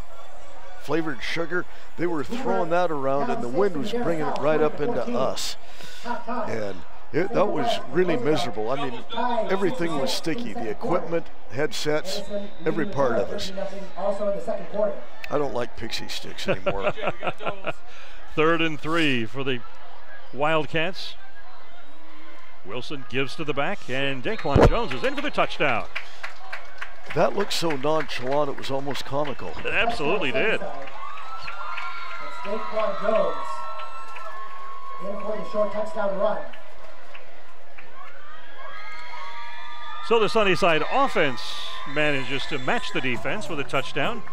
flavored sugar? They were throwing that around, and the wind was bringing it right up into us. And that was really miserable. I mean, everything was sticky. The equipment, headsets, every part of us. I don't like pixie sticks anymore. 3rd and 3 for the Wildcats. Wilson gives to the back, and Daquan Jones is in for the touchdown. That looked so nonchalant, it was almost comical. It absolutely did. Daquan Jones in for the short touchdown run. So the Sunnyside offense manages to match the defense with a touchdown.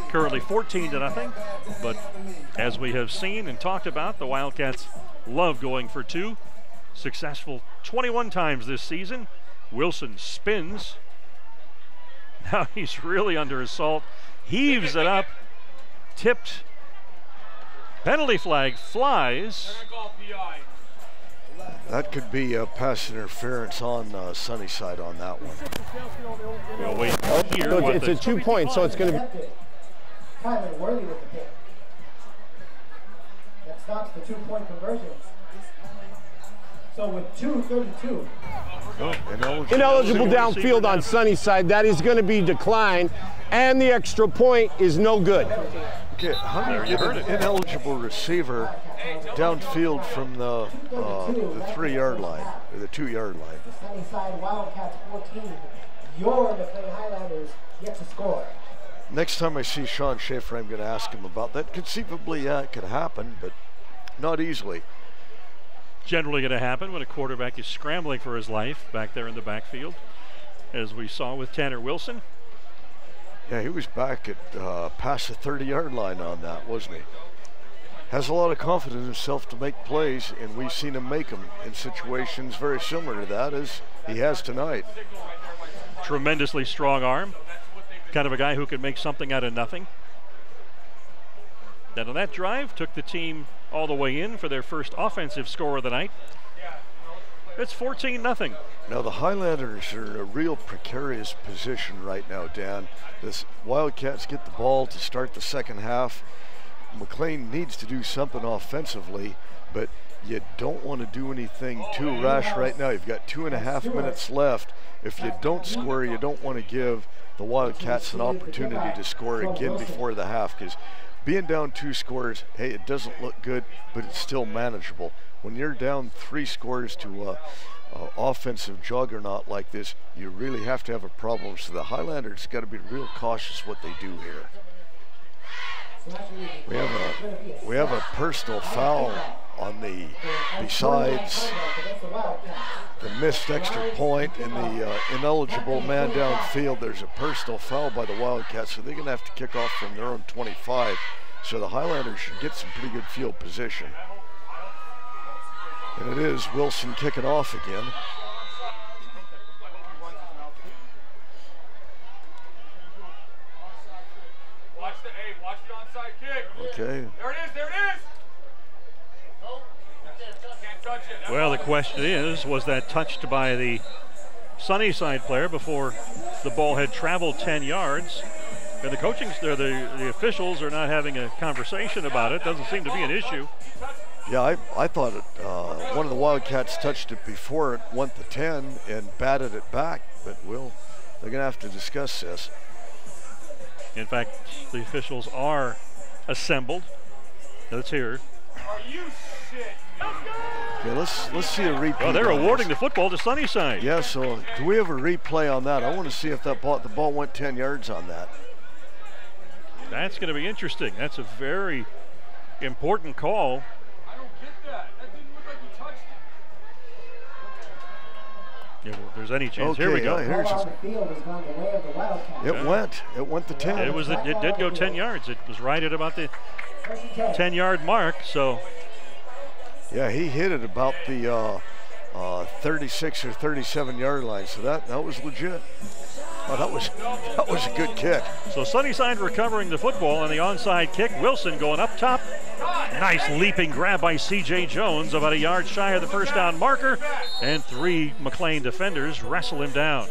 Currently 14-0, but as we have seen and talked about, the Wildcats love going for two. Successful 21 times this season. Wilson spins. Now he's really under assault. Heaves it up. Tipped. Penalty flag flies. That could be a pass interference on Sunnyside on that one. We'll wait here. So it's a 2 point, so it's going to be. Kyler Worthy with the pick. That stops the 2-point conversion. So with 2:32. Ineligible downfield on Sunnyside. That is going to be declined, and the extra point is no good. Okay, how do you get an ineligible receiver downfield from the 3-yard line, or the 2-yard line? The Sunnyside Wildcats 14. Your McLane Highlanders yet to score. Next time I see Sean Schaefer, I'm going to ask him about that. Conceivably, yeah, it could happen, but not easily. Generally going to happen when a quarterback is scrambling for his life back there in the backfield, as we saw with Tanner Wilson. Yeah, he was back at past the 30-yard line on that, wasn't he? Has a lot of confidence in himself to make plays, and we've seen him make them in situations very similar to that as he has tonight. Tremendously strong arm. Kind of a guy who can make something out of nothing. Then on that drive, took the team all the way in for their first offensive score of the night. It's 14-0. Now the Highlanders are in a real precarious position right now, Dan. The Wildcats get the ball to start the second half. McLane needs to do something offensively, but you don't want to do anything too rash right now. You've got 2.5 minutes left. If you don't score, you don't want to give the Wildcats an opportunity to score again before the half, because being down 2 scores, hey, it doesn't look good, but it's still manageable. When you're down 3 scores to offensive juggernaut like this, you really have to have a problem. So the Highlanders got to be real cautious what they do here. We have a personal foul on the, besides the missed extra point and the ineligible man downfield, there's a personal foul by the Wildcats, so they're going to have to kick off from their own 25. So the Highlanders should get some pretty good field position. And it is Wilson kicking off again. Watch the onside kick. Okay. There it is, there it is. Can't touch it. Well, the question is, was that touched by the Sunnyside player before the ball had traveled 10 yards? And the officials are not having a conversation about it. Doesn't seem to be an issue. Yeah, I thought one of the Wildcats touched it before it went to 10 and batted it back, but they're going to have to discuss this. In fact, the officials are assembled. Let's hear. Are you shit? Okay, let's see a replay. Well, they're awarding the football to Sunnyside. Yeah, so do we have a replay on that? I want to see if the ball went 10 yards on that. That's going to be interesting. That's a very important call. I don't get that. That didn't look like you touched it. Yeah, well, if there's any chance, Okay, here we go. Here's it went to 10. It did go 10 yards. It was right at about the 10-yard mark. So yeah, he hit it about the 36 or 37-yard line. So that was legit. Oh, that was a good kick. So Sunnyside recovering the football on the onside kick. Wilson going up top. Nice leaping grab by C.J. Jones, about a yard shy of the first down marker, and 3 McLane defenders wrestle him down.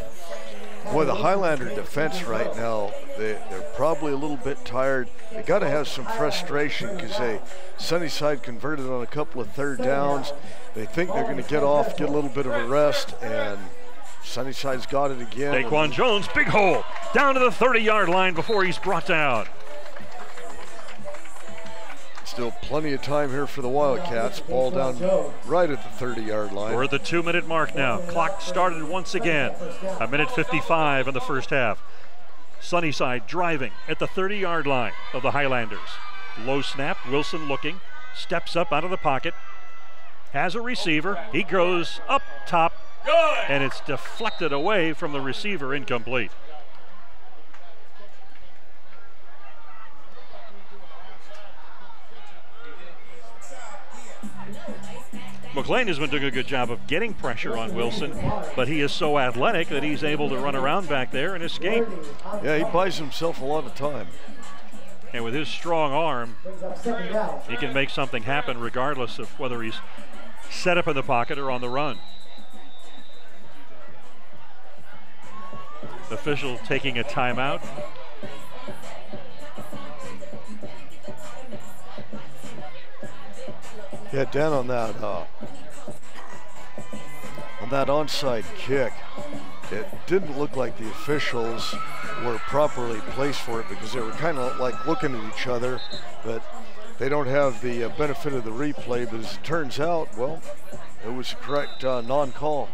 Boy, the Highlander defense right now, they're probably a little bit tired. They got to have some frustration because Sunnyside converted on a couple of 3rd downs. They think they're going to get off, get a little bit of a rest, and Sunnyside's got it again. Daquan Jones, big hole, down to the 30-yard line before he's brought down. Still plenty of time here for the Wildcats. Ball down right at the 30-yard line. We're at the 2-minute mark now. Clock started once again. 1:55 in the first half. Sunnyside driving at the 30-yard line of the Highlanders. Low snap, Wilson looking, steps up out of the pocket, has a receiver. He goes up top, and it's deflected away from the receiver, incomplete. McLane has been doing a good job of getting pressure on Wilson, but he is so athletic that he's able to run around back there and escape. Yeah, he buys himself a lot of time. And with his strong arm, he can make something happen regardless of whether he's set up in the pocket or on the run. Official taking a timeout. Yeah, Dan, on that onside kick, it didn't look like the officials were properly placed for it because they were kind of like looking at each other, but they don't have the benefit of the replay. But as it turns out, well, it was a correct non-call.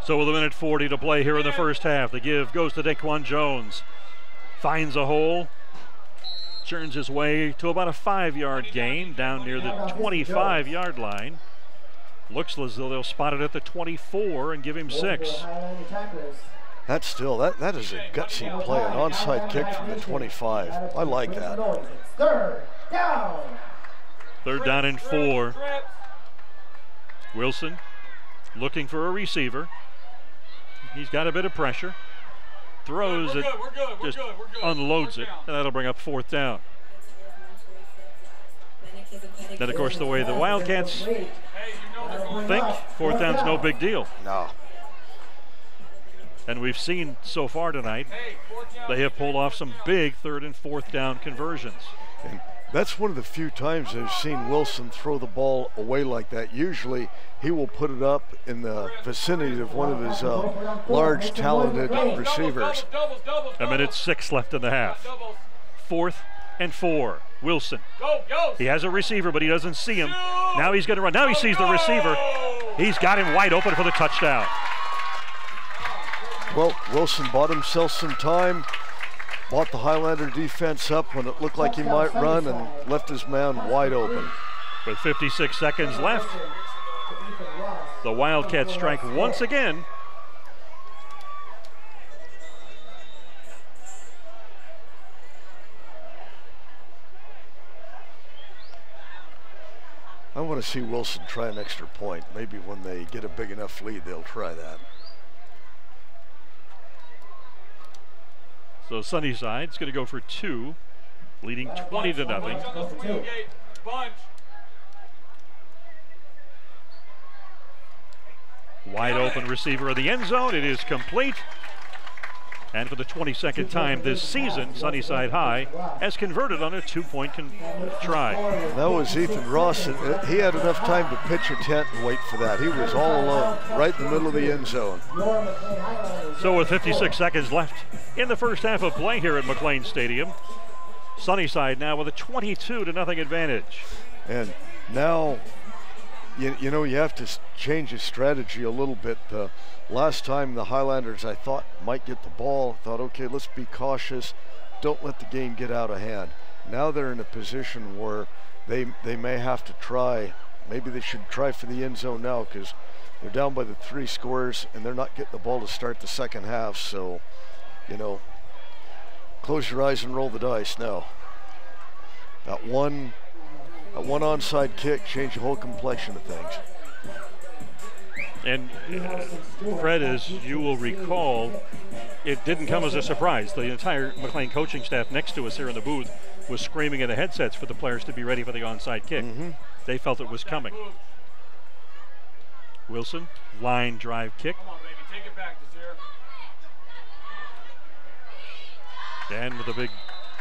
So with 1:40 to play here in the first half, the give goes to Daquan Jones. Finds a hole. Turns his way to about a 5-yard gain down near the 25-yard line. Looks as though they'll spot it at the 24 and give him 6. That's still, that is a gutsy play, an onside kick from the 25. I like that. Third down and 4. Wilson looking for a receiver. He's got a bit of pressure. Throws it, just unloads it, and that'll bring up 4th down. Then, of course, the way the Wildcats think, 4th down's no big deal. No. And we've seen so far tonight, they have pulled off some big 3rd and 4th down conversions. And that's one of the few times I've seen Wilson throw the ball away like that. Usually he will put it up in the vicinity of one of his large, talented receivers. 1:06 left in the half. 4th and 4. Wilson. He has a receiver, but he doesn't see him. Now he's going to run. Now he sees the receiver. He's got him wide open for the touchdown. Well, Wilson bought himself some time. Bought the Highlander defense up when it looked like he might run and left his man wide open. With 56 seconds left, the Wildcats strike once again. I want to see Wilson try an extra point. Maybe when they get a big enough lead, they'll try that. So Sunnyside's going to go for 2, leading 20-0. Wide open receiver of the end zone. It is complete. And for the 22nd time this season, Sunnyside High has converted on a 2-point try. That was Ethan Ross. He had enough time to pitch a tent and wait for that. He was all alone, right in the middle of the end zone. So with 56 seconds left in the first half of play here at McLane Stadium, Sunnyside now with a 22-0 advantage. And now, you know, you have to change his strategy a little bit. Last time the Highlanders, I thought, might get the ball. Thought, okay, let's be cautious. Don't let the game get out of hand. Now they're in a position where they may have to try. Maybe they should try for the end zone now because they're down by the 3 scores and they're not getting the ball to start the second half. So, you know, close your eyes and roll the dice now. That one onside kick changed the whole complexion of things. And Fred, as you will recall, it didn't come as a surprise. The entire McLane coaching staff next to us here in the booth was screaming in the headsets for the players to be ready for the onside kick. They felt it was coming. Wilson, line drive kick. Come on, baby, take it back, Desir. And with a big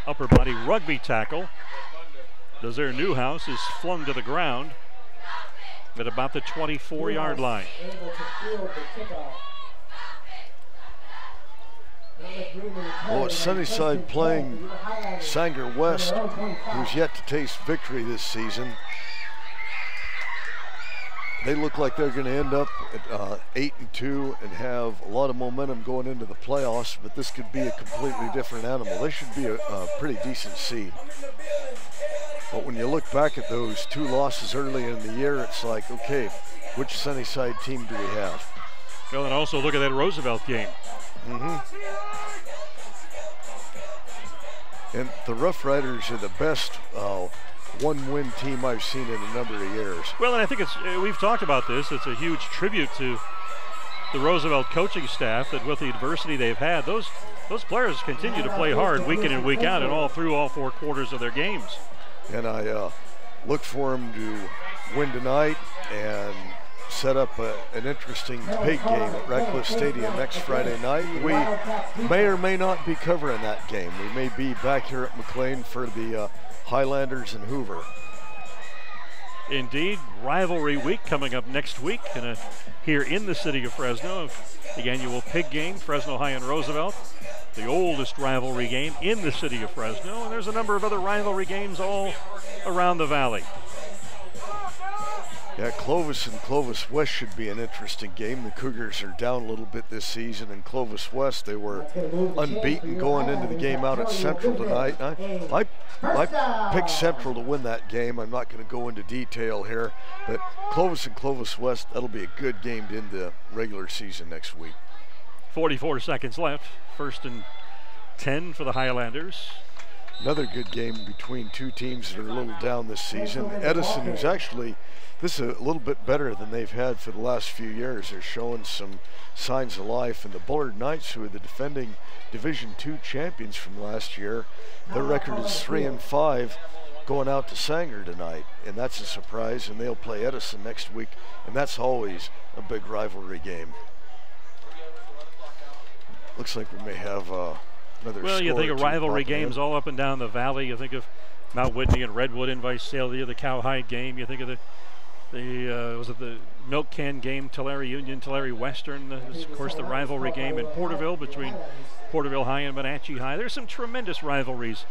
upper body rugby tackle, Desir Newhouse is flung to the ground at about the 24-yard line. Well, it's Sunnyside playing Sanger West, who's yet to taste victory this season. They look like they're going to end up at 8-2 and have a lot of momentum going into the playoffs, but this could be a completely different animal. They should be a pretty decent seed. But when you look back at those 2 losses early in the year, it's like, okay, which Sunnyside team do we have? Well, and also look at that Roosevelt game. And the Rough Riders are the best one-win team I've seen in a number of years. Well, and I think we've talked about this. It's a huge tribute to the Roosevelt coaching staff that with the adversity they've had, those players continue to play hard week in and week out and all 4 quarters of their games. And I look for them to win tonight and set up an interesting pig game at Reckless Stadium next Friday night. We may or may not be covering that game. We may be back here at McLane for the Highlanders and Hoover. Indeed, rivalry week coming up next week here in the city of Fresno. The annual pig game, Fresno High and Roosevelt, the oldest rivalry game in the city of Fresno. And there's a number of other rivalry games all around the valley. Yeah, Clovis and Clovis West should be an interesting game. The Cougars are down a little bit this season, and Clovis West, they were unbeaten going into the game out at Central tonight. I picked Central to win that game. I'm not going to go into detail here, but Clovis and Clovis West, that'll be a good game to end the regular season next week. 44 seconds left. 1st and 10 for the Highlanders. Another good game between 2 teams that are a little down this season. Edison, who's actually, this is a little bit better than they've had for the last few years. They're showing some signs of life. And the Bullard Knights, who are the defending Division II champions from last year, their record is 3-5 going out to Sanger tonight. And that's a surprise, and they'll play Edison next week. And that's always a big rivalry game. Looks like we may have another Well, you think of rivalry games all up and down the valley. You think of Mount Whitney and Redwood in Visalia, the Cowhide game. You think of was it the Milk Can game, Tulare Union, Tulare Western. Of course, the rivalry game in Porterville between Porterville High and Wenatchee High. There's some tremendous rivalries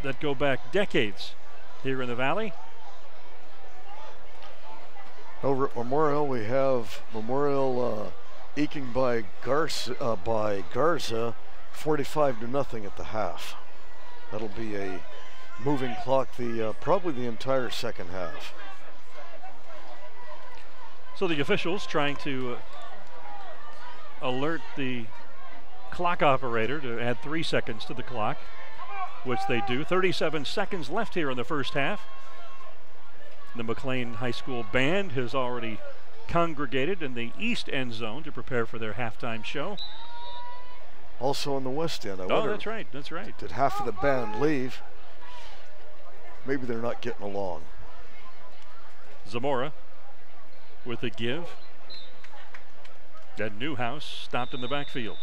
that go back decades here in the valley. Over at Memorial, we have Memorial eking by Garza, 45-0 at the half. That'll be a moving clock probably the entire second half. So the officials trying to alert the clock operator to add 3 seconds to the clock, which they do. 37 seconds left here in the first half. The McLane High School band has already congregated in the east end zone to prepare for their halftime show. Also in the west end. I wonder, that's right, that's right. Did half of the band leave? Maybe they're not getting along. Zamora with a give. That Newhouse stopped in the backfield.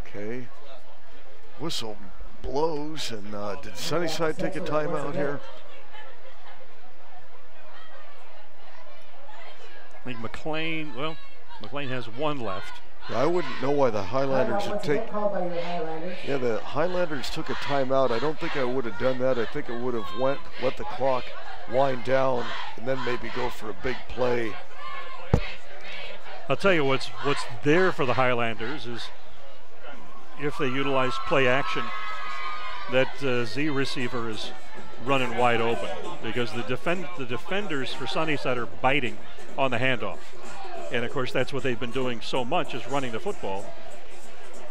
Okay. Whistle blows, and did Sunnyside take a timeout here? I think McLane has 1 left. Yeah, I wouldn't know why the Highlanders would take. Yeah, the Highlanders took a timeout. I don't think I would have done that. I think I would have let the clock wind down and then maybe go for a big play. I'll tell you what's there for the Highlanders is if they utilize play action, that Z receiver is running wide open because the defenders for Sunnyside are biting on the handoff. And of course that's what they've been doing so much is running the football.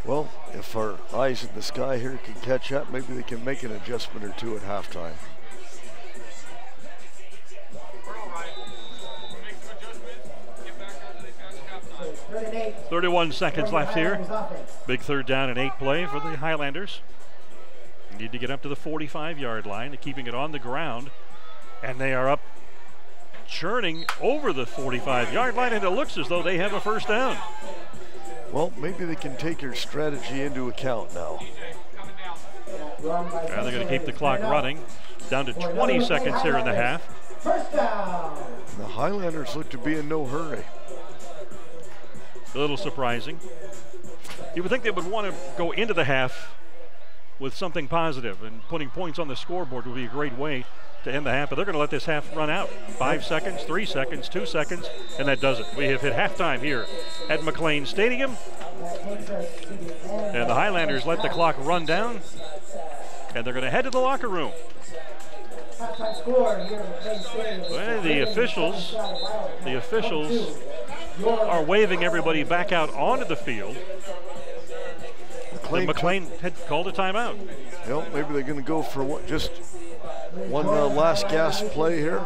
Well, if our eyes in the sky here can catch up, maybe they can make an adjustment or 2 at halftime. Right. 31 seconds left here. Big 3rd down and 8 play for the Highlanders. Need to get up to the 45-yard line, keeping it on the ground. And they are up, churning over the 45-yard line, and it looks as though they have a first down. Well, maybe they can take your strategy into account now. And they're going to keep the clock running. Down to 20 seconds here in the half. And the Highlanders look to be in no hurry. A little surprising. You would think they would want to go into the half with something positive, and putting points on the scoreboard would be a great way to end the half, but they're going to let this half run out. 5 seconds, 3 seconds, 2 seconds, and that does it. We have hit halftime here at McLane Stadium, and the Highlanders let the clock run down, and they're going to head to the locker room. Well, the officials are waving everybody back out onto the field. McLane had called a timeout. Well, maybe they're going to go for just one last gasp play here.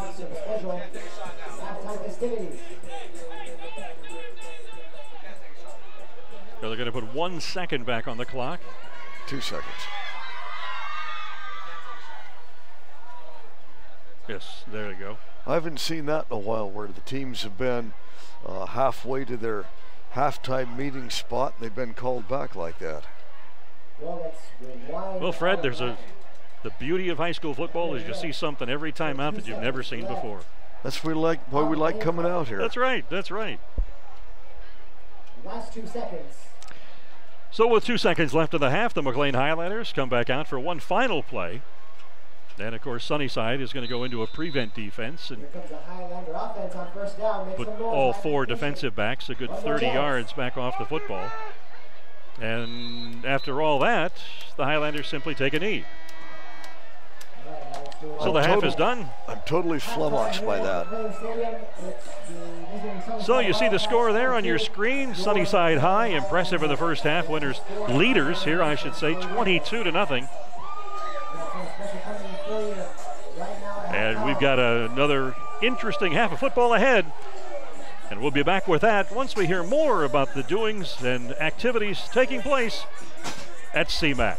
So they're going to put 1 second back on the clock. 2 seconds. Yes, there you go. I haven't seen that in a while, where the teams have been halfway to their halftime meeting spot and they've been called back like that. Well, Fred, the beauty of high school football is you see something every time out that you've never seen before. That's why we like coming out here. That's right, that's right. Last 2 seconds. So with 2 seconds left in the half, the McLane Highlanders come back out for one final play. And of course, Sunnyside is going to go into a prevent defense and put all 4 defensive backs a good 30 yards back off the football. And after all that, the Highlanders simply take a knee. So the half is done. I'm totally flummoxed by that. So you see the score there on your screen. Sunnyside High, impressive in the first half. Leaders here, I should say, 22-0. And we've got another interesting half of football ahead. And we'll be back with that once we hear more about the doings and activities taking place at CMAC.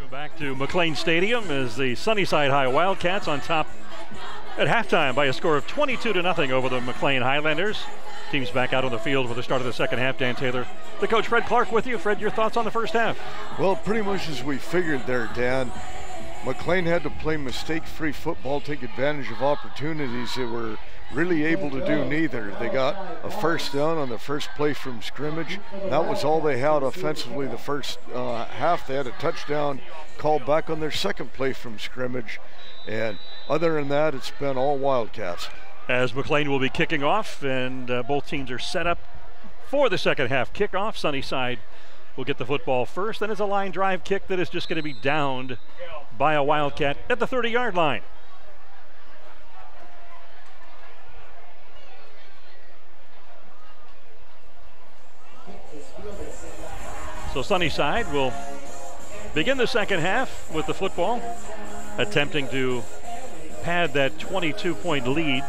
Back to McLane Stadium as the Sunnyside High Wildcats on top at halftime by a score of 22-0 over the McLane Highlanders. Teams back out on the field for the start of the second half. Dan Taylor, the coach Fred Clark with you. Fred, your thoughts on the first half? Well, pretty much as we figured there, Dan. McLane had to play mistake-free football, take advantage of opportunities. They were really able to do neither. They got a first down on the first play from scrimmage. That was all they had offensively the first half. They had a touchdown called back on their second play from scrimmage. And other than that, it's been all Wildcats. As McLane will be kicking off, and both teams are set up for the second half kickoff. Sunnyside will get the football first. Then it's a line drive kick that is just going to be downed by a Wildcat at the 30-yard line. So Sunnyside will begin the second half with the football, attempting to pad that 22-point lead.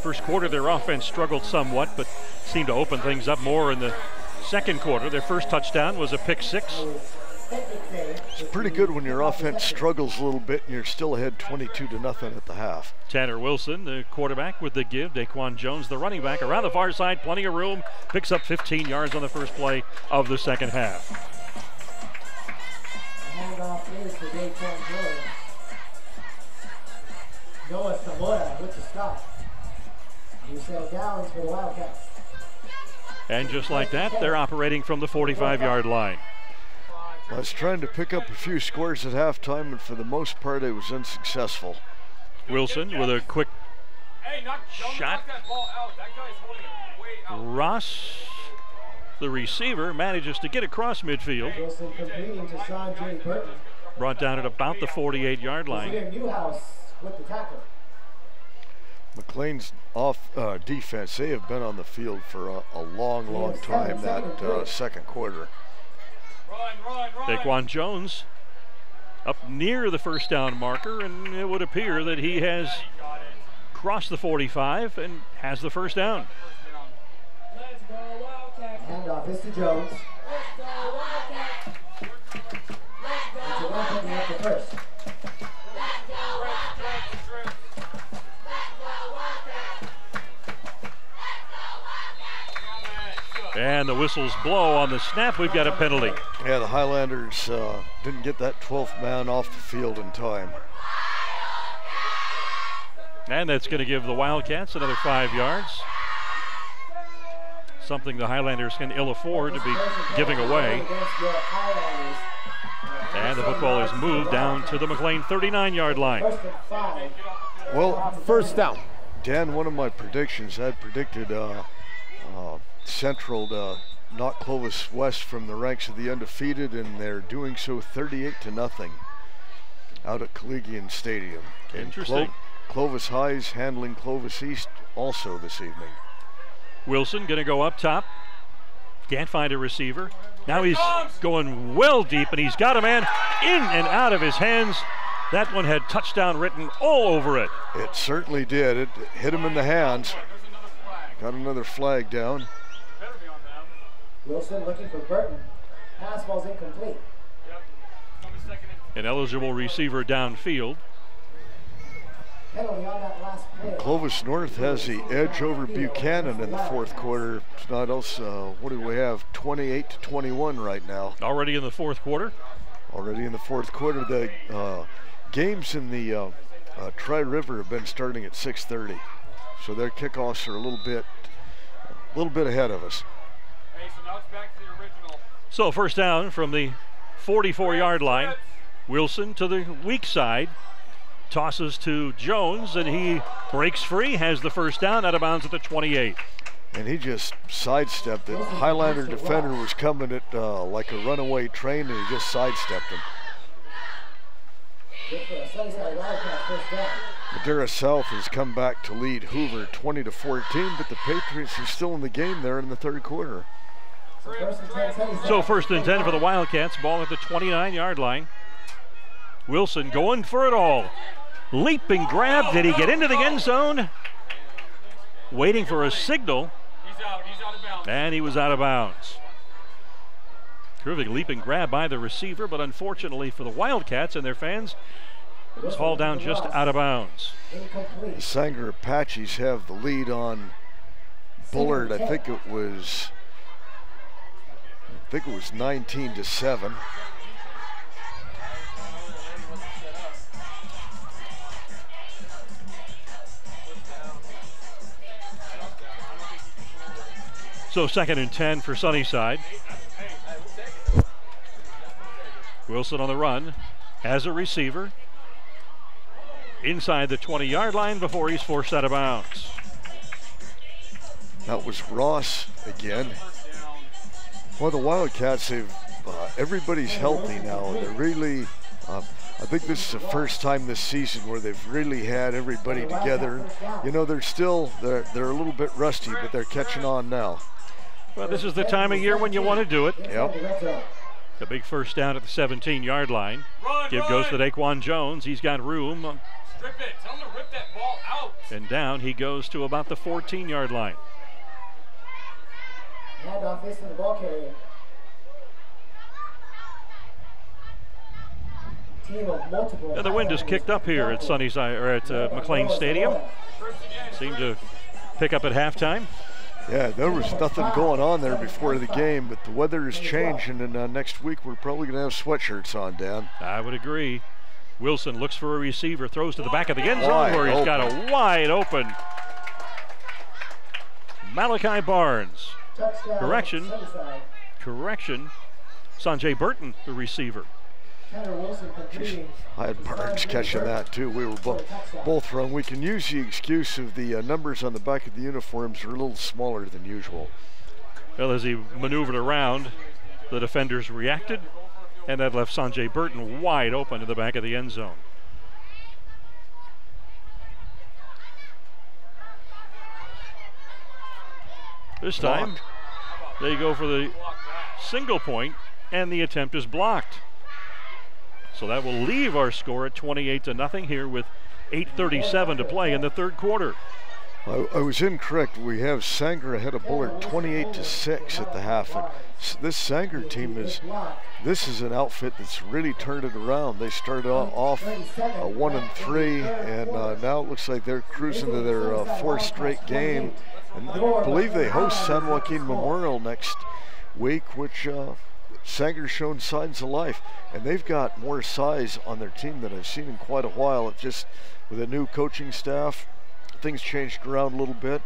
First quarter, their offense struggled somewhat, but seemed to open things up more in the second quarter. Their first touchdown was a pick six. It's pretty good when your offense struggles a little bit and you're still ahead 22-0 at the half. Tanner Wilson, the quarterback, with the give. Daquan Jones, the running back, around the far side, plenty of room. Picks up 15 yards on the first play of the second half. Handoff is for Daquan Jones. Noah Zamora with the stop. He settled down for the Wildcats. And just like that, they're operating from the 45-yard line. I was trying to pick up a few scores at halftime, and for the most part, it was unsuccessful. Wilson with a quick shot. Ross, the receiver, manages to get across midfield. Wilson completing to Sanjay Burton. Brought down at about the 48-yard line. Newhouse with the tackle. McLane's defense, they have been on the field for a long time that second quarter. Daquan Jones up near the first down marker, and it would appear that he has crossed the 45 and has the first down. Handoff is to Jones. It's a one picking up the first. And the whistles blow on the snap. We've got a penalty. Yeah, the Highlanders didn't get that 12th man off the field in time. And that's going to give the Wildcats another 5 yards. Something the Highlanders can ill afford to be giving away. And the football is moved down to the McLane 39-yard line. Well, First down. Dan, one of my predictions, I had predicted Central to knock Clovis West from the ranks of the undefeated, and they're doing so 38-0 out at Collegian Stadium. Interesting. Clovis High's handling Clovis East also this evening. Wilson going to go up top. Can't find a receiver. Now he's going well deep, and he's got a man in and out of his hands. That one had touchdown written all over it. It certainly did. It hit him in the hands. Got another flag down. Wilson looking for Burton. Pass ball's incomplete. An eligible receiver downfield. Penalty on that last play. Clovis North has the edge over Buchanan in the fourth quarter. If not else, what do we have? 28-21 right now. Already in the fourth quarter? Already in the fourth quarter. The games in the Tri-River have been starting at 6:30, so their kickoffs are a little bit ahead of us. Hey, so now it's back to the original. So first down from the 44-yard line. Wilson to the weak side. Tosses to Jones, and he breaks free, has the first down, out of bounds at the 28. And he just sidestepped it. Highlander defender was coming at like a runaway train, and he just sidestepped him. Madera South has come back to lead Hoover 20-14, but the Patriots are still in the game there in the third quarter. So first and 10 for the Wildcats, ball at the 29-yard line. Wilson going for it all. Leaping grab, did he get into the end zone? Waiting for a signal. He's out of bounds. And he was out of bounds. Terrific leaping grab by the receiver, but unfortunately for the Wildcats and their fans, it was hauled down just out of bounds. The Sanger Apaches have the lead on Bullard. I think it was 19-7. So second and 10 for Sunnyside. Wilson on the run, has a receiver inside the 20-yard line before he's forced out of bounds. That was Ross again. Well, the Wildcats, everybody's healthy now. They're really, I think this is the first time this season where they've really had everybody together. You know, they're a little bit rusty, but they're catching on now. Well, this is the time of year when you want to do it. Yep. A big first down at the 17-yard line. Give goes to Daquan Jones. He's got room. Strip it. Tell him to rip that ball out. And down he goes to about the 14-yard line. Handoff is to the ball carrier. Team of multiple. And the wind is kicked up here at Sunnyside, or at McLane Stadium. Seemed to pick up at halftime. Yeah, there was nothing going on there before the game, but the weather is changing, and next week we're probably going to have sweatshirts on, Dan. I would agree. Wilson looks for a receiver, throws to the back of the end zone where he's got a wide open Malachi Barnes. Correction. Sanjay Burton, the receiver. I had Barnes catching that too. We were both wrong. We can use the excuse of the numbers on the back of the uniforms are a little smaller than usual. Well, as he maneuvered around, the defenders reacted, and that left Sanjay Burton wide open in the back of the end zone. This time, they go for the single point, and the attempt is blocked. So that will leave our score at 28-0 here with 8:37 to play in the third quarter. I was incorrect. We have Sanger ahead of Bullard 28-6 at the half. And this Sanger team this is an outfit that's really turned it around. They started off 1-3, and now it looks like they're cruising to their fourth straight game. And I believe they host San Joaquin Memorial next week, which Sanger's shown signs of life, and they've got more size on their team than I've seen in quite a while. It's just with a new coaching staff, things changed around a little bit,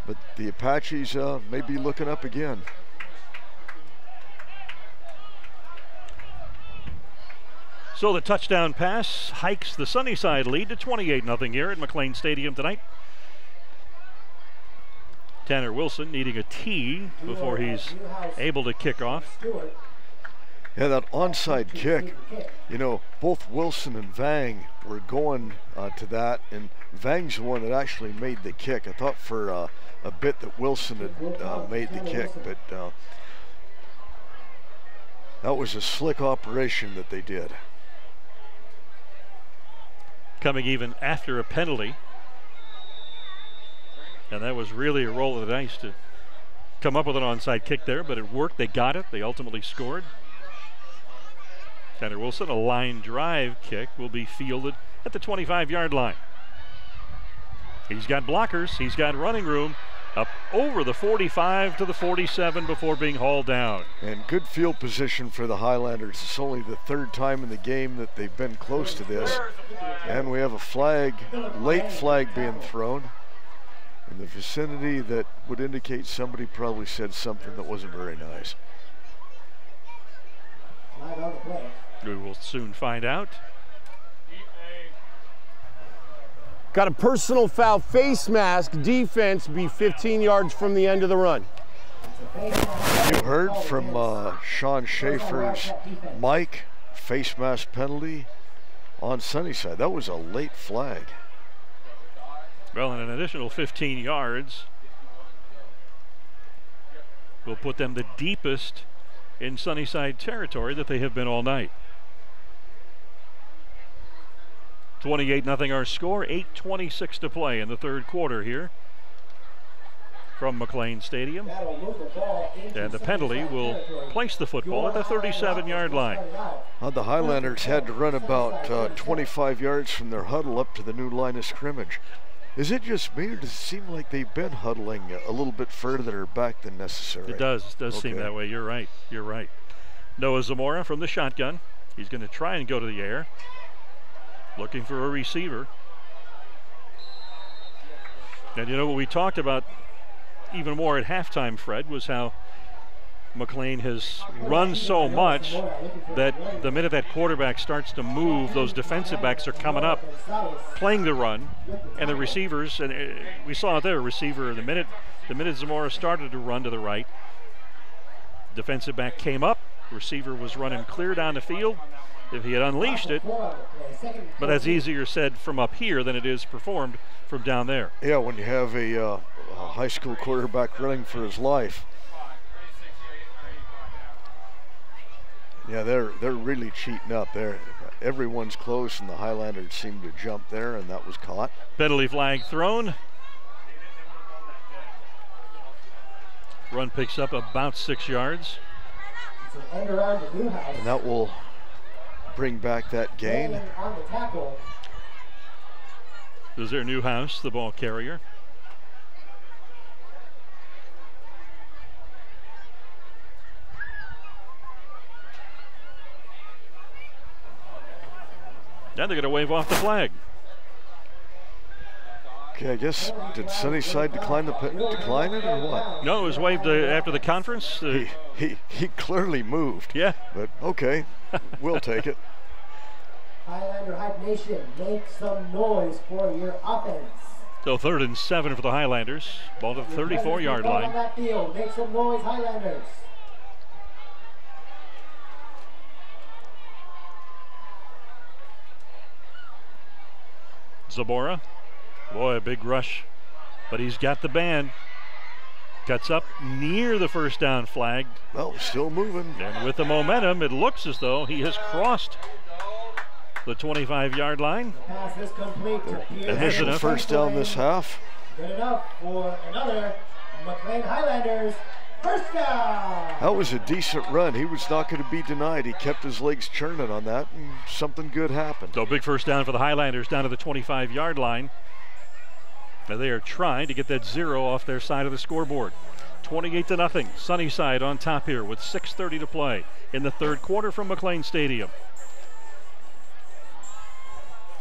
but the Apaches may be looking up again. So the touchdown pass hikes the Sunnyside lead to 28-0 here at McLane Stadium tonight. Tanner Wilson needing a tee before he's able to kick off. Yeah, that onside kick, you know, both Wilson and Vang were going to that, and Vang's the one that actually made the kick. I thought for a bit that Wilson had made the kick, but that was a slick operation that they did. Coming even after a penalty. And that was really a roll of the dice to come up with an onside kick there, but it worked. They got it. They ultimately scored. Tanner Wilson, a line drive kick, will be fielded at the 25-yard line. He's got blockers. He's got running room. Up over the 45 to the 47 before being hauled down. And good field position for the Highlanders. It's only the third time in the game that they've been close to this. And we have a flag, late flag being thrown in the vicinity that would indicate somebody probably said something that wasn't very nice. We will soon find out. Got a personal foul, face mask, defense, be 15 yards from the end of the run. You heard from Sean Schaefer's mic, face mask penalty on Sunnyside. That was a late flag. Well, and an additional 15 yards will put them the deepest in Sunnyside territory that they have been all night. 28-0 our score, 8:26 to play in the third quarter here from McLane Stadium. And the penalty will place the football at the 37-yard line. The Highlanders had to run about 25 yards from their huddle up to the new line of scrimmage. Is it just me, or does it seem like they've been huddling a little bit further back than necessary? It does seem that way. You're right. Noah Zamora from the shotgun. He's going to try and go to the air, looking for a receiver. And you know what we talked about even more at halftime, Fred, was how McLane has run so much that the minute that quarterback starts to move, those defensive backs are coming up, playing the run, and the receivers, and we saw it there, receiver, the minute Zamora started to run to the right, defensive back came up, receiver was running clear down the field. If he had unleashed it, but that's easier said from up here than it is performed from down there. Yeah, when you have a high school quarterback running for his life. Yeah, they're really cheating up there. Everyone's close, and the Highlanders seem to jump there, and that was caught. Penalty flag thrown. Run picks up about 6 yards. And that will bring back that gain. This is their Newhouse, the ball carrier. Now they're going to wave off the flag. Okay, I guess, did Sunnyside decline it or what? No, it was waved after the conference. He clearly moved. Yeah. But okay, we'll take it. Highlander Hype Nation, make some noise for your offense. So 3rd and 7 for the Highlanders. Ball to the 34-yard line. On that field. Make some noise, Highlanders. Zamora. Boy, a big rush. But he's got the band. Cuts up near the first down flag. Well, still moving. And with the momentum, it looks as though he has crossed the 25-yard line. Pass is complete to Pierce. Initial first down this half. Good enough for another McLane Highlanders first down. That was a decent run. He was not going to be denied. He kept his legs churning on that, and something good happened. So big first down for the Highlanders down to the 25-yard line. Now they are trying to get that 0 off their side of the scoreboard. 28-0. Sunnyside on top here with 6:30 to play in the third quarter from McLane Stadium.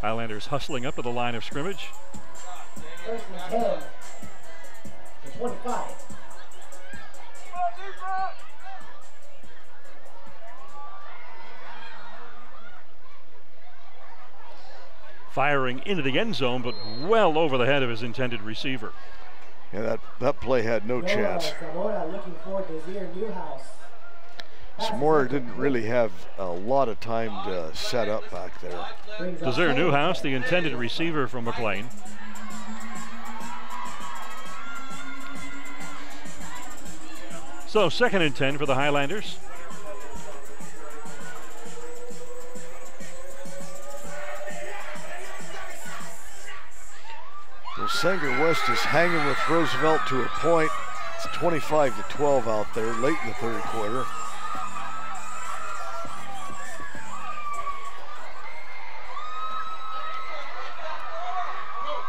Highlanders hustling up to the line of scrimmage. First and 10. The 25. Firing into the end zone, but well over the head of his intended receiver. Yeah, that play had no chance. Zamora looking for Desir Newhouse. Zamora didn't really have a lot of time to set up back there. Desir Newhouse, the intended receiver from McLane. So 2nd and 10 for the Highlanders. Well, Sanger West is hanging with Roosevelt to a point. It's 25-12 out there late in the third quarter.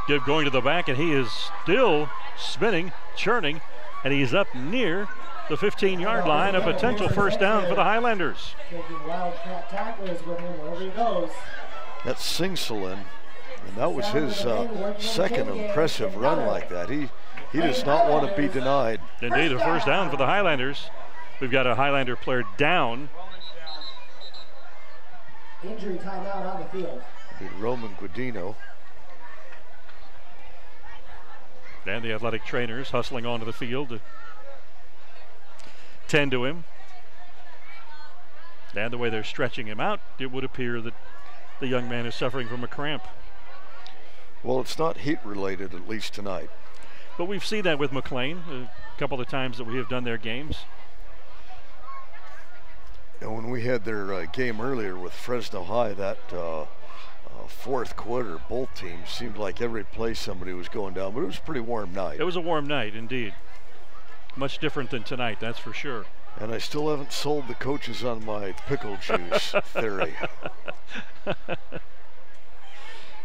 Give going to the back, and he is still spinning, churning, and he's up near the 15-yard line, a potential first down for the Highlanders. Taking wildcat tacklers with him wherever he goes. That's Singselin, and that was his second impressive run like that. He does not want to be denied. Indeed, a first down for the Highlanders. We've got a Highlander player down. Injury timeout on the field. Roman Guadino. And the athletic trainers hustling onto the field to tend to him. And the way they're stretching him out, it would appear that the young man is suffering from a cramp. Well, it's not heat related, at least tonight. But we've seen that with McLane a couple of times that we have done their games. And when we had their game earlier with Fresno High, that fourth quarter, both teams seemed like every play somebody was going down, but it was a pretty warm night. It was a warm night, indeed. Much different than tonight, that's for sure. And I still haven't sold the coaches on my pickle juice theory.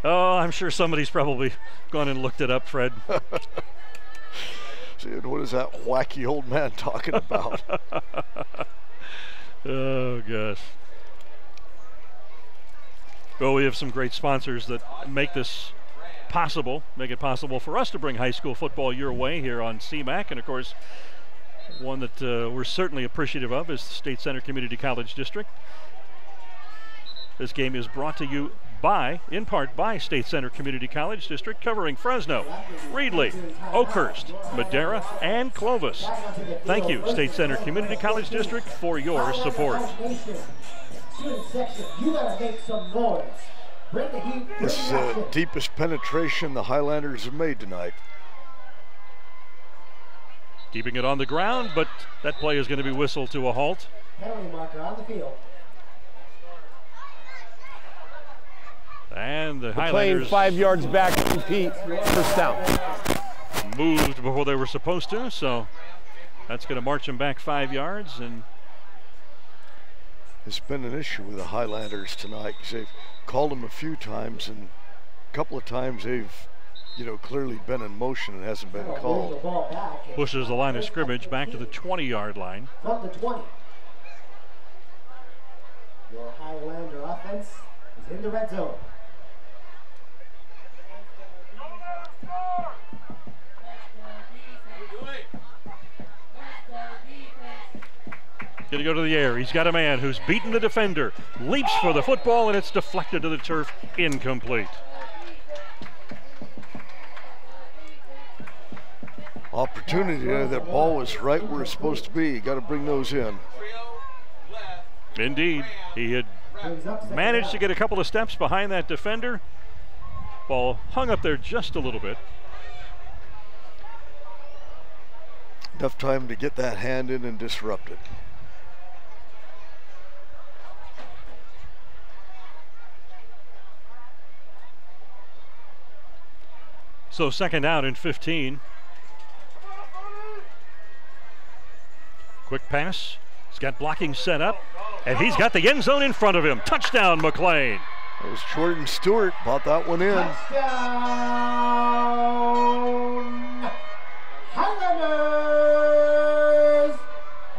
Oh, I'm sure somebody's probably gone and looked it up, Fred. Dude, what is that wacky old man talking about? Oh, gosh. Well, we have some great sponsors that make this possible, make it possible for us to bring high school football your way here on CMAC. And, of course, one that we're certainly appreciative of is the State Center Community College District. This game is brought to you in part by State Center Community College District, covering Fresno, Reedley, Oakhurst, Madera, and Clovis. Thank you, State Center Community College District, for your support. Student section, you gotta make some noise. Bring the heat. This is the deepest penetration the Highlanders have made tonight. Keeping it on the ground, but that play is going to be whistled to a halt. Penalty marker on the field. And the McLane Highlanders 5 yards back to compete, first down. moved before they were supposed to, so that's going to march them back 5 yards. And it's been an issue with the Highlanders tonight because they've called them a few times, and a couple of times they've, clearly been in motion and hasn't been called. Pushes the line of scrimmage back to the 20-yard line. From the 20. Your Highlander offense is in the red zone. Going to go to the air. He's got a man who's beaten the defender. Leaps for the football, and it's deflected to the turf. Incomplete. Opportunity there. That ball was right where it's supposed to be. You got to bring those in. Indeed. He had managed to get a couple of steps behind that defender. Ball hung up there just a little bit. Enough time to get that hand in and disrupt it. So second down and 15. Quick pass. He's got blocking set up, and he's got the end zone in front of him. Touchdown, McLane. That was Jordan Stewart. Bought that one in. Touchdown, Highlanders!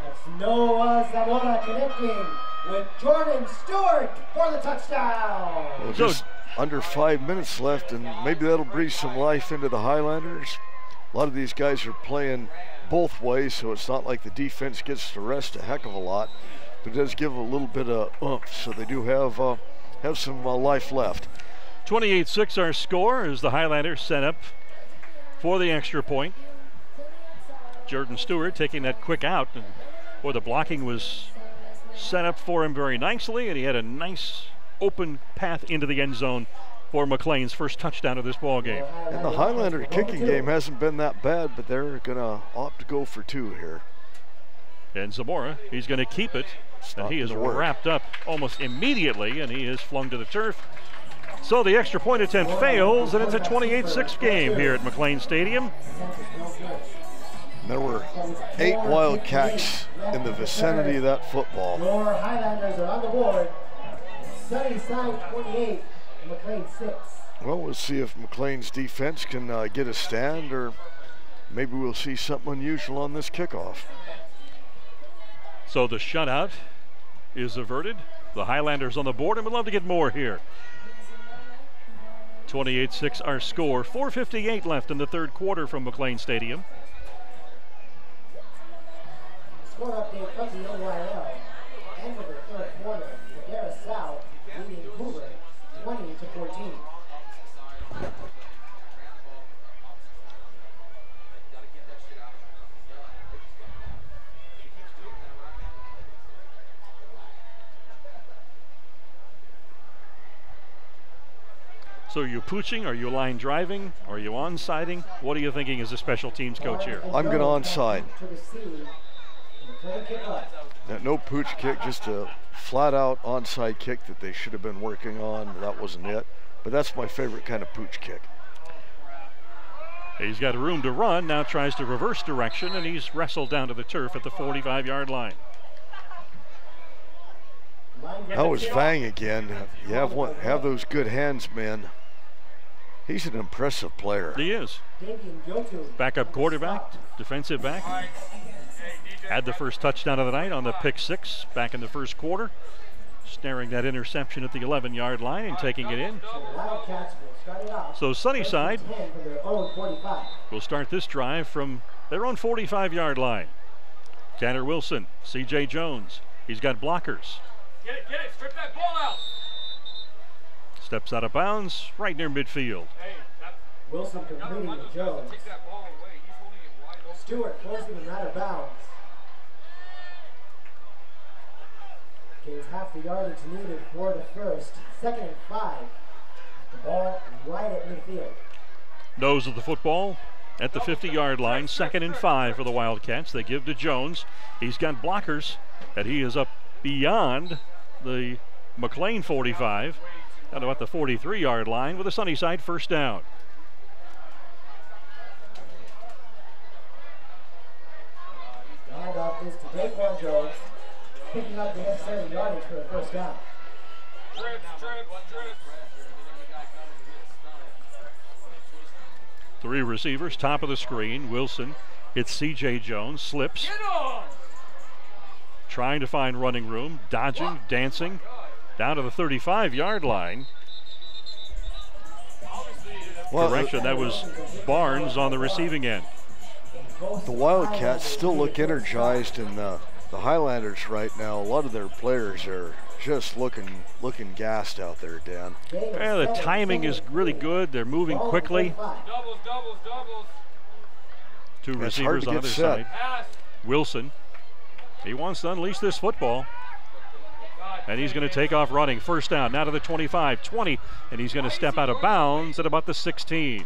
That's Noah Zamora connecting with Jordan Stewart for the touchdown. Well, just under 5 minutes left, and maybe that'll breathe some life into the Highlanders. A lot of these guys are playing both ways, so it's not like the defense gets to rest a heck of a lot, but it does give a little bit of oomph, so they do have some life left. 28-6 our score as the Highlanders set up for the extra point. Jordan Stewart taking that quick out, and boy, the blocking was set up for him very nicely, and he had a nice open path into the end zone for McLane's first touchdown of this ball game. And the Highlander kicking game hasn't been that bad, but they're going to opt to go for two here. And Zamora, he's going to keep it, and he is wrapped up almost immediately, and he is flung to the turf. So the extra point attempt fails, and it's a 28-6 game here at McLane Stadium. There were 8 Wildcats in the vicinity of that football. Your Highlanders are on the board. Sunnyside 28, McLane 6. Well, we'll see if McLane's defense can get a stand, or maybe we'll see something unusual on this kickoff. So the shutout is averted. The Highlanders on the board, and we'd love to get more here. 28-6 our score. 4:58 left in the third quarter from McLane Stadium. Score update from the OYL. End of the third quarter. Madera South leading Hoover 20-14. So are you pooching? Are you line driving? Are you onsiding? What are you thinking as a special teams coach here? I'm going to onside. No pooch kick, just a flat-out onside kick that they should have been working on. That wasn't it. But that's my favorite kind of pooch kick. He's got room to run, now tries to reverse direction, and he's wrestled down to the turf at the 45-yard line. That was Vang again. You have those good hands, man. He's an impressive player. He is. Backup quarterback, defensive back. Had the first touchdown of the night on the pick six back in the first quarter. Snaring that interception at the 11-yard line and taking it in. So Sunnyside will start this drive from their own 45-yard line. Tanner Wilson, C.J. Jones. He's got blockers. Get it, strip that ball out. Steps out of bounds right near midfield. Hey, Wilson completing to Jones. take that ball away. He's holding it wide open. Stewart forcing him out of bounds. Gains half the yardage needed for the first. 2nd and 5. The ball right at midfield. Nose of the football at the 50-yard line. 2nd and 5 for the Wildcats. They give to Jones. He's got blockers, and he is up beyond the McLane 45. Down about the 43-yard line with a Sunnyside first down. The handoff is to Daquan Jones, picking up the necessary yardage for the first down. Trips. Three receivers, top of the screen. Wilson hits C.J. Jones, slips. Get on! Trying to find running room, dodging, dancing, down to the 35-yard line. Well, Correction, that was Barnes on the receiving end. the Wildcats still look energized, and the Highlanders right now, a lot of their players are just looking gassed out there, Dan. Yeah, the timing is really good. They're moving quickly. Doubles. Two It's hard receivers to on get either set. side. Pass. Wilson, he wants to unleash this football. And he's going to take off running. First down, now to the 25, 20, and he's going to step out of bounds at about the 16.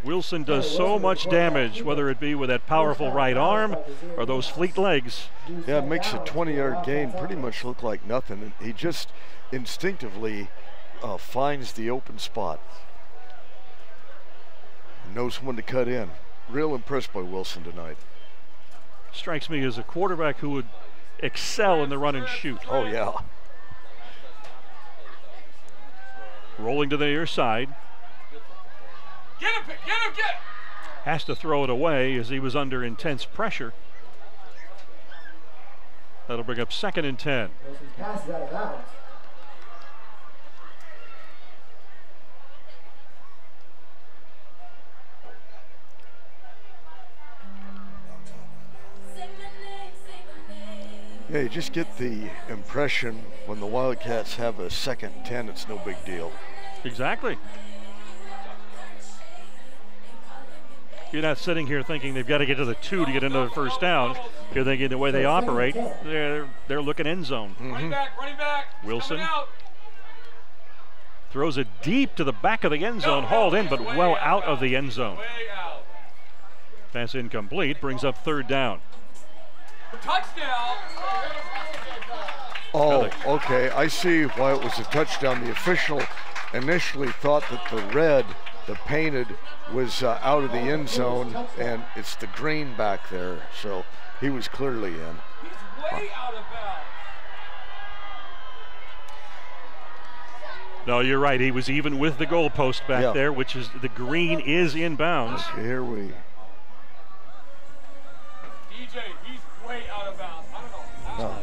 Wilson does so much damage, whether it be with that powerful right arm or those fleet legs. Yeah, it makes a 20-yard gain pretty much look like nothing. He just instinctively finds the open spot. Knows when to cut in. Real impressed by Wilson tonight. Strikes me as a quarterback who would excel in the run and shoot. Oh, yeah. Rolling to the near side. Get him! Has to throw it away as he was under intense pressure. That'll bring up 2nd and 10. Wilson's pass is out of bounds. Yeah, you just get the impression when the Wildcats have a 2nd and 10, it's no big deal. Exactly. You're not sitting here thinking they've got to get to the 2 to get into the first down. You're thinking the way they operate, they're looking end zone. Running back. Wilson Out. throws it deep to the back of the end zone, hauled in, but well out of the end zone. Way out. Pass incomplete, brings up 3rd down. Touchdown. Oh, okay. I see why it was a touchdown. The official initially thought that the painted, was out of the end zone, and it's the green back there. So he was clearly in. He's way out of bounds. No, you're right. He was even with the goalpost back there, which is the green is inbounds. Okay, here we. DJ, he's way out of bounds. I don't know.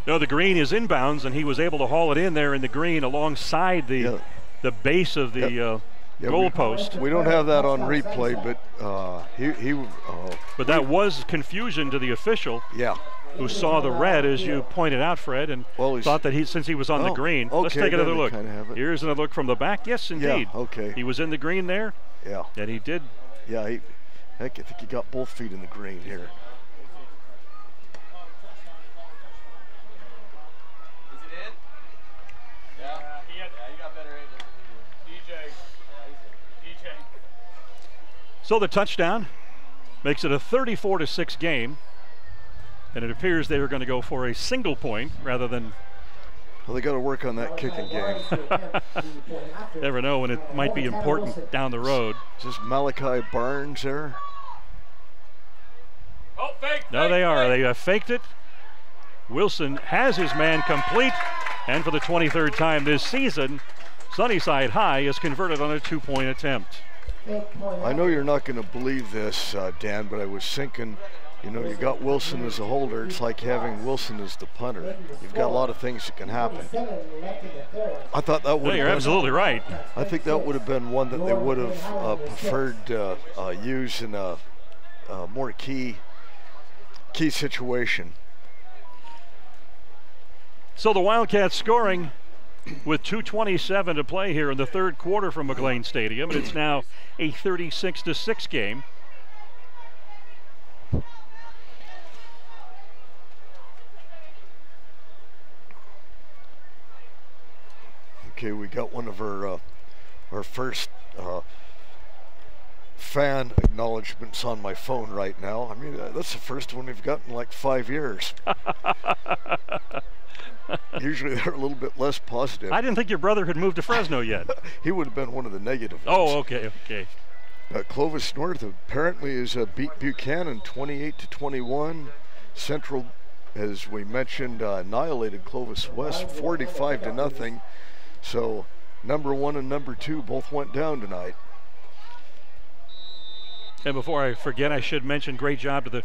No, the green is inbounds, and he was able to haul it in there in the green alongside the base of the goalpost. We don't have that on replay, but but that was confusion to the official. Yeah. Who saw the red, as you pointed out, Fred, and thought that since he was on the green. Okay, let's take another look. Here's another look from the back. Yes, indeed. Yeah, okay. He was in the green there. Yeah. And he did. Yeah, I think he got both feet in the green here. Is it in? Yeah. You got better angles than you do. DJ. So the touchdown makes it a 34-6 game. And it appears they were going to go for a single point rather than. Well, they got to work on that kicking game. Never know when it might be important down the road. Is this Malachi Barnes there? Oh, fake! No, they are. They have faked it. Wilson has his man complete. And for the 23rd time this season, Sunnyside High is converted on a 2-point attempt. I know you're not going to believe this, Dan, but I was thinking. You know, you got Wilson as a holder. It's like having Wilson as the punter. You've got a lot of things that can happen. I thought that would. You're absolutely right. I think that would have been one that they would have preferred use in a more key situation. So the Wildcats scoring with 2:27 to play here in the third quarter from McLane Stadium, and it's now a 36-6 game. Okay, we got one of our first fan acknowledgments on my phone right now. I mean, that's the first one we've got in like 5 years. Usually they're a little bit less positive. I didn't think your brother had moved to Fresno yet. He would have been one of the negative ones. Oh, okay. Clovis North apparently is beat Buchanan 28-21. Central, as we mentioned, annihilated Clovis West 45-0. So number 1 and number 2 both went down tonight. And before I forget, I should mention great job to the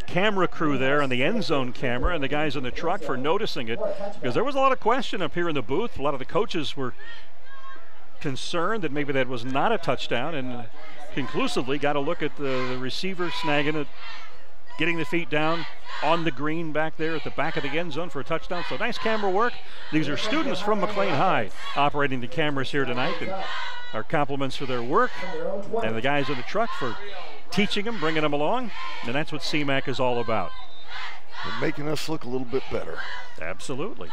camera crew there on the end zone camera and the guys in the truck for noticing it, because there was a lot of question up here in the booth. A lot of the coaches were concerned that maybe that was not a touchdown, and conclusively got a look at the receiver snagging it, getting the feet down on the green back there at the back of the end zone for a touchdown. So nice camera work. These are students from McLane High operating the cameras here tonight, and our compliments for their work, and the guys in the truck for teaching them, bringing them along, and that's what CMAC is all about. And making us look a little bit better. Absolutely.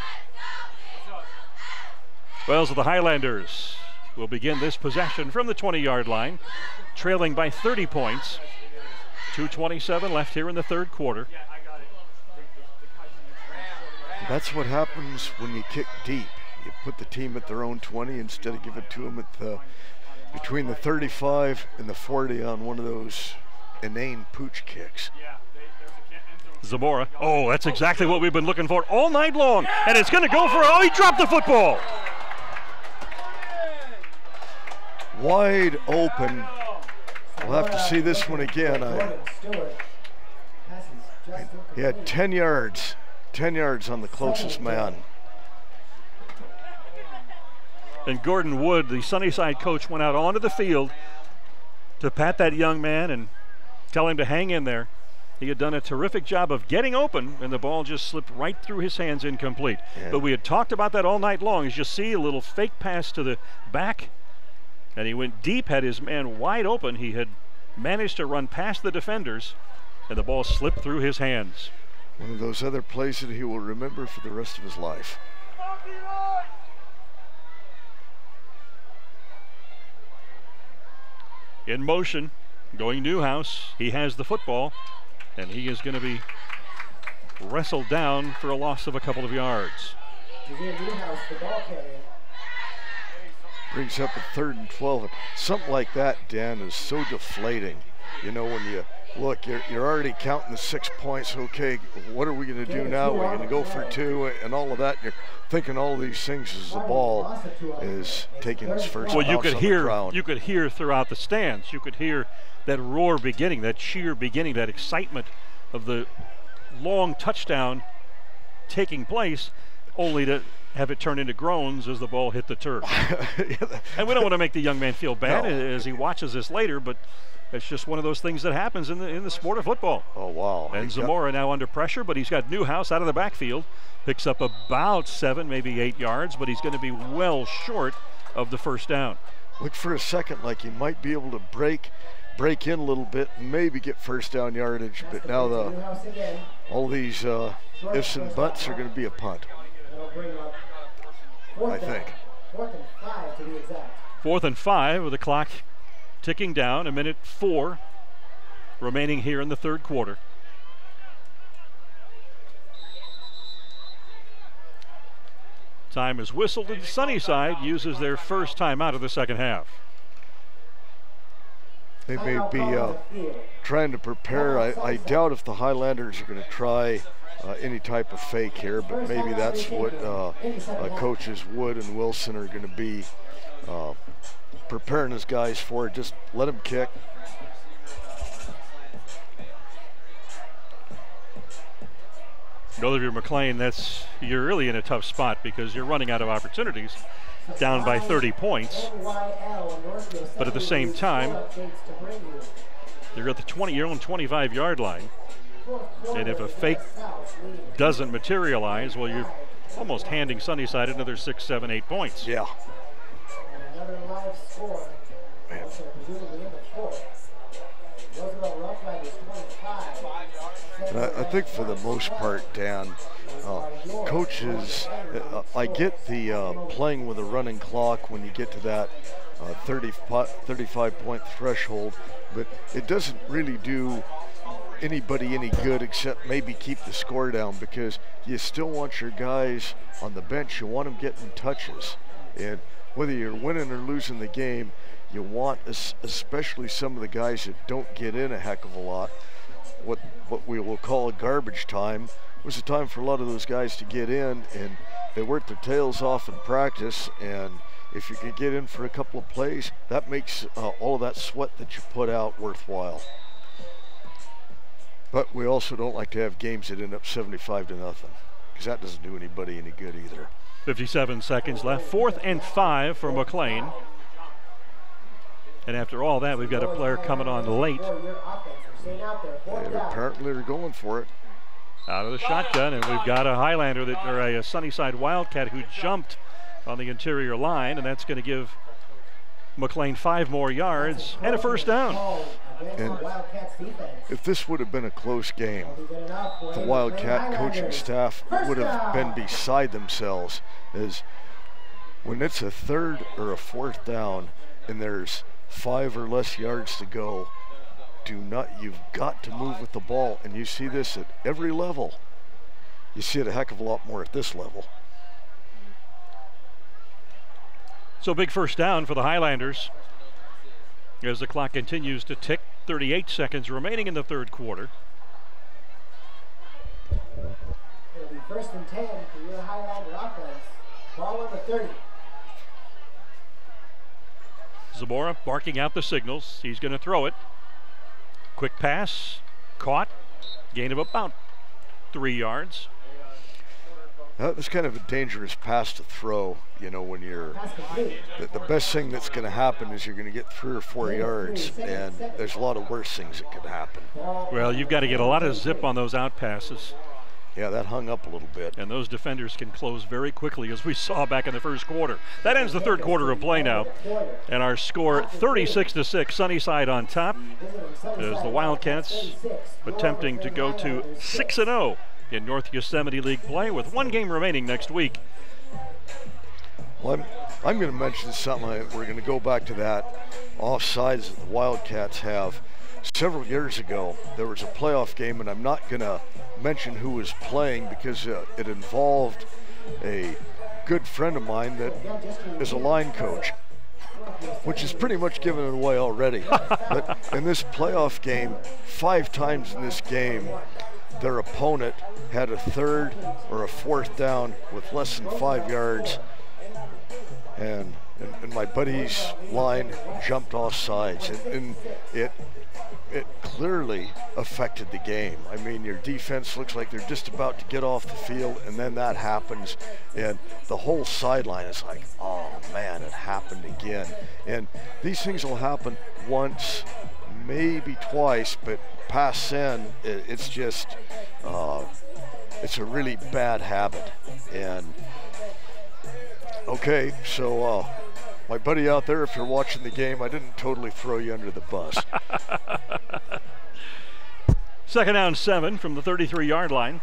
Well, so the Highlanders will begin this possession from the 20-yard line, trailing by 30 points. 2:27 left here in the third quarter. That's what happens when you kick deep. You put the team at their own 20 instead of give it to them at the, between the 35 and the 40 on one of those inane pooch kicks. Zamora. Oh, that's exactly what we've been looking for all night long. And it's going to go for, oh, he dropped the football. Wide open. We'll have to see this one again. He had 10 yards on the closest man. And Gordon Wood, the Sunnyside coach, went out onto the field to pat that young man and tell him to hang in there. He had done a terrific job of getting open, and the ball just slipped right through his hands incomplete. Yeah. But we had talked about that all night long. As you see, a little fake pass to the back, and he went deep, had his man wide open. He had managed to run past the defenders, and the ball slipped through his hands. One of those other plays that he will remember for the rest of his life. In motion, going Newhouse. He has the football, and he is going to be wrestled down for a loss of a couple of yards. Newhouse, the ball carrier. Brings up a 3rd and 12. Something like that, Dan, is so deflating. you know, when you look, you're already counting the 6 points. Okay, what are we going to do now? We're going to go for 2 and all of that. You're thinking all these things as the ball is taking its first bounce on the ground. You could hear throughout the stands. You could hear that roar beginning, that cheer beginning, that excitement of the long touchdown taking place, only to have it turn into groans as the ball hit the turf. And we don't want to make the young man feel bad as he watches this later, but it's just one of those things that happens in the sport of football. Oh, wow. And Zamora now under pressure, but he's got Newhouse out of the backfield. Picks up about 7, maybe 8 yards, but he's going to be well short of the first down. Look for a second like he might be able to break in a little bit and maybe get first down yardage, but now all these ifs and buts are going to be a punt, I think. 4th and 5 to be exact. 4th and 5 with the clock ticking down, 1:04 remaining here in the third quarter. Time is whistled and Sunnyside uses their first timeout of the second half. They may be trying to prepare. I doubt if the Highlanders are going to try any type of fake here, but maybe that's what coaches Wood and Wilson are going to be preparing his guys for. Just let them kick. Know if you're McLane, you're really in a tough spot because you're running out of opportunities, down by 30 points. But at the same time, you're at your own 25-yard line. And if a fake doesn't materialize, well, you're almost handing Sunnyside another 6, 7, 8 points. Yeah. Another live score. Man. Presumably in the 4th. Roosevelt Rough Riders 25. I think for the most part, Dan, coaches, I get the playing with a running clock when you get to that 35-point threshold, but it doesn't really do anybody any good except maybe keep the score down, because you still want your guys on the bench. You want them getting touches, and whether you're winning or losing the game, you want, especially some of the guys that don't get in a heck of a lot, what we will call a garbage time, was a time for a lot of those guys to get in, and they work their tails off in practice, and if you can get in for a couple of plays, that makes all of that sweat that you put out worthwhile. But we also don't like to have games that end up 75-0, because that doesn't do anybody any good either. 57 seconds left. 4th and 5 for McLane. And after all that, we've got a player coming on late. Apparently they're going for it. Out of the shotgun, and we've got a Highlander, or a Sunnyside Wildcat who jumped on the interior line, and that's going to give McLane 5 more yards and a first down. And if this would have been a close game, the Wildcat coaching staff would have been beside themselves, as when it's a 3rd or a 4th down and there's 5 or less yards to go, you've got to move with the ball. And you see this at every level. You see it a heck of a lot more at this level. So big first down for the Highlanders as the clock continues to tick. 38 seconds remaining in the third quarter. It'll be 1st and 10 for your Highlander offense. Ball on the 30. Zamora barking out the signals. He's going to throw it. Quick pass, caught, gain of about 3 yards. That was kind of a dangerous pass to throw, you know, when you're, the best thing that's going to happen is you're going to get 3 or 4 yards, and there's a lot of worse things that could happen. Well, you've got to get a lot of zip on those out passes. Yeah, that hung up a little bit. And those defenders can close very quickly, as we saw back in the first quarter. That ends the third quarter of play now. And our score 36-6, Sunnyside on top, as the Wildcats attempting to go to 6-0 in North Yosemite League play with 1 game remaining next week. Well, I'm going to mention something. We're going to go back to that offsides that the Wildcats have. Several years ago, there was a playoff game, and I'm not going to mention who was playing because it involved a good friend of mine that is a line coach. which is pretty much giving it away already. But in this playoff game, 5 times in this game, their opponent had a 3rd or a 4th down with less than 5 yards, and my buddy's line jumped off sides, and it clearly affected the game. I mean, your defense looks like they're just about to get off the field, and then that happens, and the whole sideline is like, oh man, it happened again. And these things will happen once, maybe twice, but past then, it's just, it's a really bad habit. And okay, so my buddy out there, if you're watching the game, I didn't totally throw you under the bus. 2nd down 7 from the 33-yard line.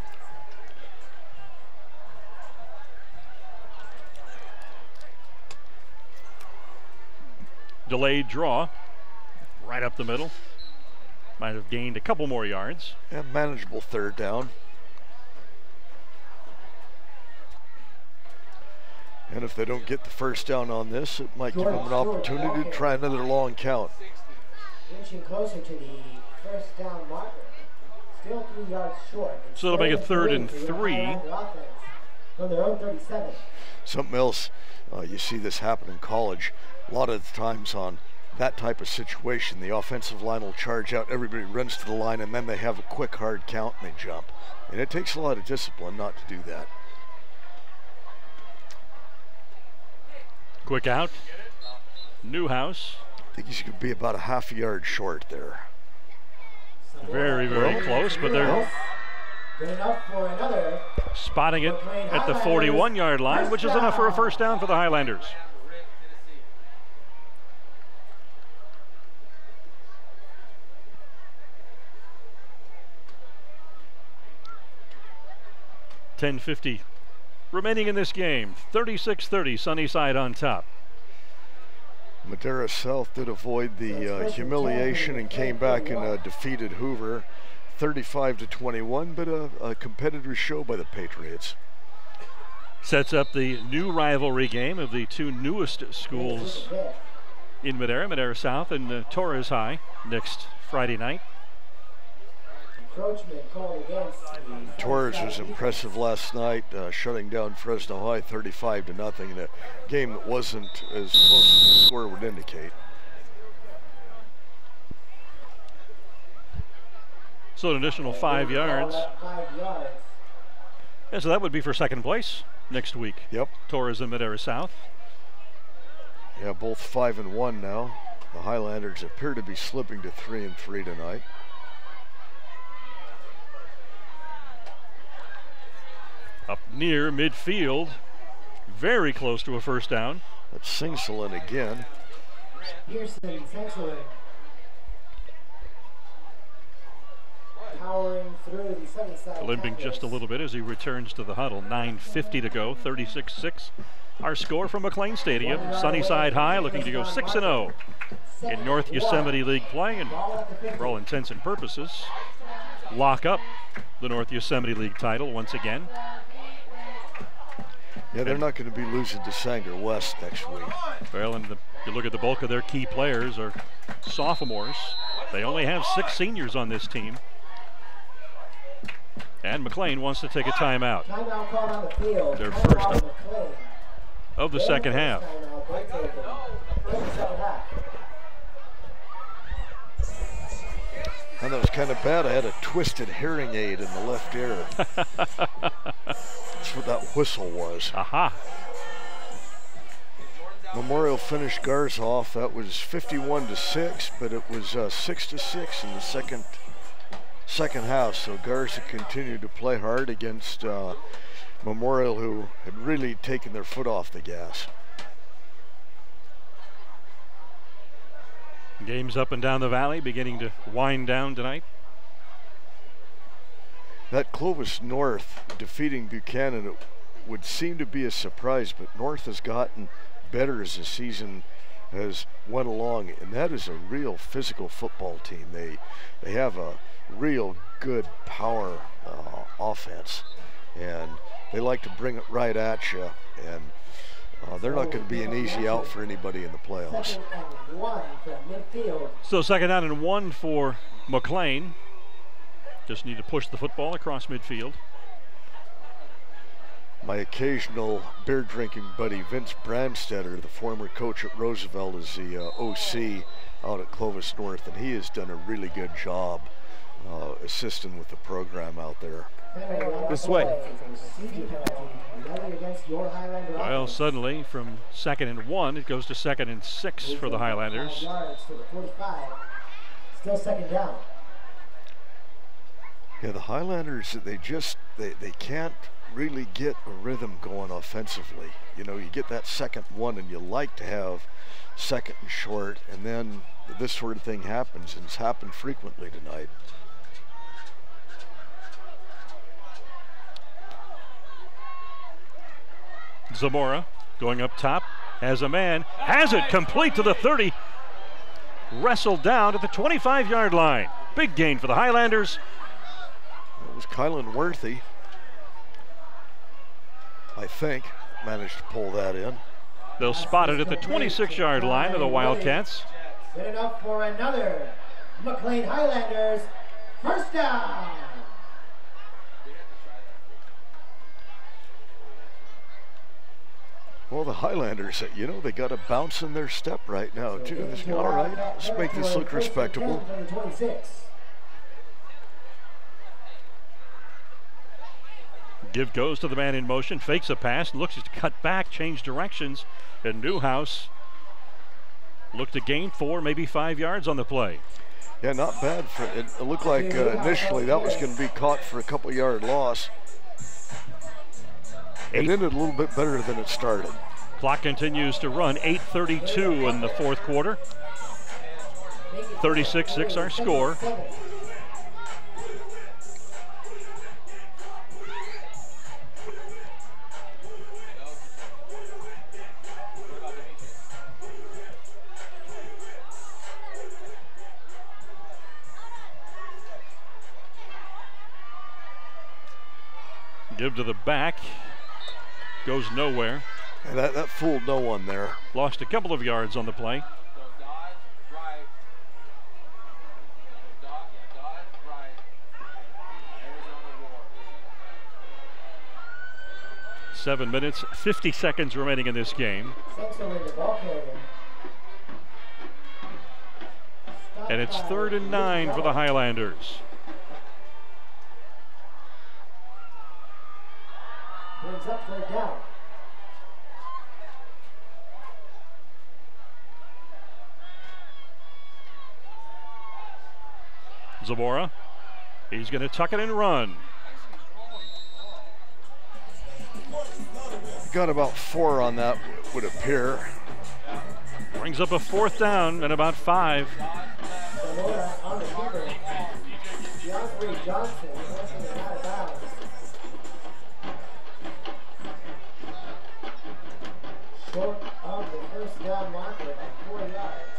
Delayed draw right up the middle. Might have gained a couple more yards. And manageable 3rd down. And if they don't get the 1st down on this, it might give them an opportunity to try another long count. Inching closer to the 1st down marker. Still 3 yards short. So it'll make it 3rd and 3. From their own 37. Something else, you see this happen in college. A lot of the times on that type of situation, the offensive line will charge out, everybody runs to the line, and then they have a quick hard count and they jump. And it takes a lot of discipline not to do that. Quick out. Newhouse. I think he's going to be about a half a yard short there. Very, very close, but they're Good enough for another. Spotting it at the 41-yard line, which is enough for a 1st down for the Highlanders. .10:50 remaining in this game. 36-30, Sunnyside on top. Madera South did avoid the humiliation and came back and defeated Hoover 35-21, but a competitive show by the Patriots. Sets up the new rivalry game of the 2 newest schools in Madera, Madera South and Torres High, next Friday night. Torres was impressive last night, shutting down Fresno High 35-0 in a game that wasn't as close as the score would indicate. So an additional 5 yards. And so that would be for 2nd place next week. Yep. Torres and Madera South. Yeah, both 5-1 now. The Highlanders appear to be slipping to 3-3 tonight. Up near midfield, very close to a 1st down. That's Singselin again. Pearson, Singselin. Powering through the Sunnyside. Limping just a little bit as he returns to the huddle. 9:50 to go, 36-6. Our score from McLane Stadium. Sunnyside High looking to go 6-0 in North Yosemite League play, and for all intents and purposes, lock up the North Yosemite League title once again. Yeah, they're not going to be losing to Sanger West next week. Well, and you look at the bulk of their key players are sophomores. They only have 6 seniors on this team. And McLane wants to take a timeout. Timeout called on the field. Their first of the 2nd half. And that was kind of bad. I had a twisted hearing aid in the left ear. That's what that whistle was. Aha. Memorial finished Garza off. That was 51-6, but it was 6-6 in the second half. So Garza continued to play hard against Memorial, who had really taken their foot off the gas. Games up and down the valley beginning to wind down tonight. That Clovis North defeating Buchanan, it would seem to be a surprise, but North has gotten better as the season has went along, and that is a real physical football team. They have a real good power offense, and they like to bring it right at you. And they're not going to be an easy out for anybody in the playoffs. 2nd and 1 from midfield. So 2nd down and 1 for McLane. Just need to push the football across midfield. My occasional beer drinking buddy Vince Brandstetter, the former coach at Roosevelt, is the OC out at Clovis North, and he has done a really good job assisting with the program out there. This way. Well, suddenly from 2nd and 1, it goes to 2nd and 6 for the Highlanders. Still 2nd down. Yeah, the Highlanders, they can't really get a rhythm going offensively. You know, you get that 2nd one and you like to have 2nd and short, and then this sort of thing happens, and it's happened frequently tonight. Zamora going up top, has a man, has it complete to the 30, wrestled down to the 25-yard line. Big gain for the Highlanders. It was Kylan Worthy, I think, managed to pull that in. They'll spot it at the 26-yard line of the Wildcats. Good enough for another McLane Highlanders 1st down. Well, the Highlanders, you know, they got a bounce in their step right now, too. All right, let's make this look respectable. Give goes to the man in motion, fakes a pass, looks to cut back, change directions, and Newhouse looked to gain 4, maybe 5 yards on the play. Yeah, not bad. It looked like initially that was going to be caught for a couple-yard loss. It ended a little bit better than it started. Clock continues to run, 8:32 in the 4th quarter. 36-6 our score. Give to the back. Goes nowhere. And that fooled no one there. Lost a couple of yards on the play. 7 minutes, 50 seconds remaining in this game. And it's 3rd and 9 for the Highlanders. Brings up 3rd down. Zamora, he's going to tuck it and run. Got about 4 on that, would appear. Brings up a 4th down and about 5. Zamora on the keeper. DeAndre Johnson passing it out of bounds. Short of the 1st down marker at 4 yards.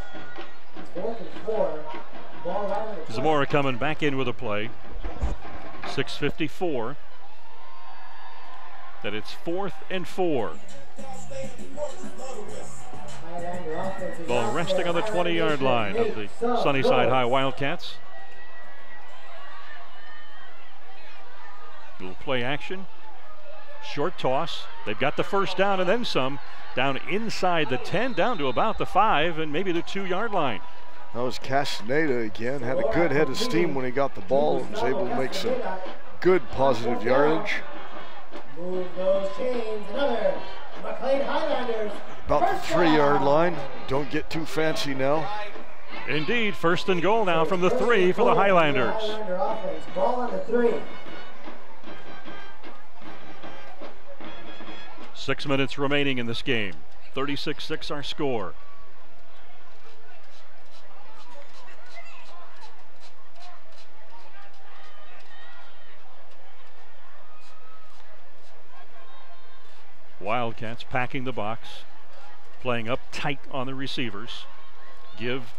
It's 4th and 4. Ball right on the Zamora coming back in with a play. 6:54. That it's 4th and 4. Ball resting on the 20-yard line of the Sunnyside High Wildcats. Little play action. Short toss. They've got the 1st down and then some. Down inside the 10, down to about the 5 and maybe the 2-yard line. That was Castaneda again. Had a good head of steam when he got the ball and was able to make some good positive yardage. Move those chains. Another McLane Highlanders. About the 3-yard line. Don't get too fancy now. Indeed, 1st and goal now from the 3 for the Highlanders. Highlander offense. Ball on the 3. 6 minutes remaining in this game. 36-6 our score. Wildcats packing the box, playing up tight on the receivers. Give.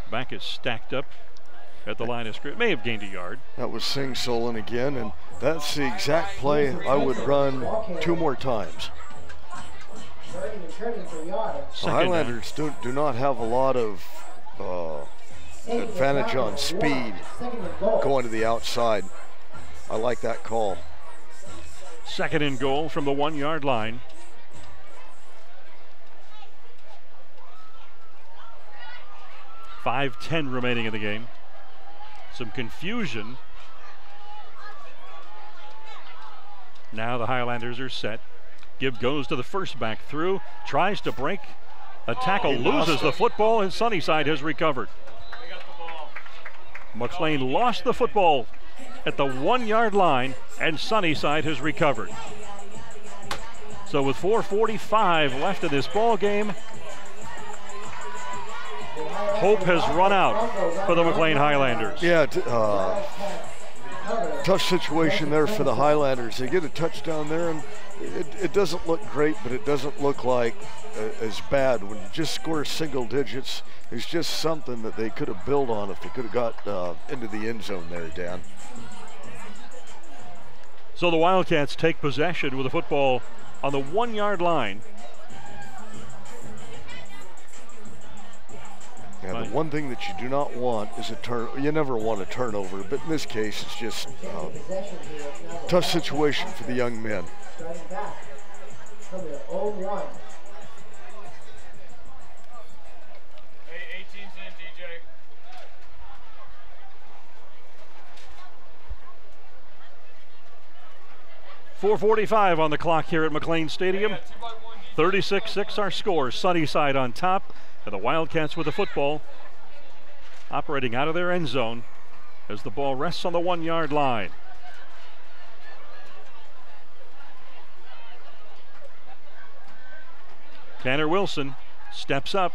Back is stacked up at the line of scrimmage. May have gained a yard. That was Sing Solon again, and that's the exact play I would run 2 more times. The Highlanders do not have a lot of advantage on speed going to the outside. I like that call. 2nd and goal from the 1-yard line. .5:10 remaining in the game. Some confusion. Now the Highlanders are set. Gibb goes to the first back through, tries to break a tackle, loses the football, and Sunnyside has recovered. McLane lost the football at the 1-yard line, and Sunnyside has recovered. So with 4:45 left in this ball game, hope has run out for the McLane Highlanders. Yeah, tough situation there for the Highlanders. They get a touchdown there, and it doesn't look great, but it doesn't look like as bad. When you just score single digits, it's just something that they could have built on if they could have got into the end zone there, Dan. So the Wildcats take possession with the football on the 1-yard line. Yeah, the one thing that you do not want is a turn. You never want a turnover, but in this case, it's just a tough situation for the young men. Starting back from their own 1. Hey, 18's in, DJ. .445 on the clock here at McLane Stadium. 36-6 our score. Sunnyside on top, and the Wildcats with the football, operating out of their end zone as the ball rests on the 1-yard line. Tanner Wilson steps up,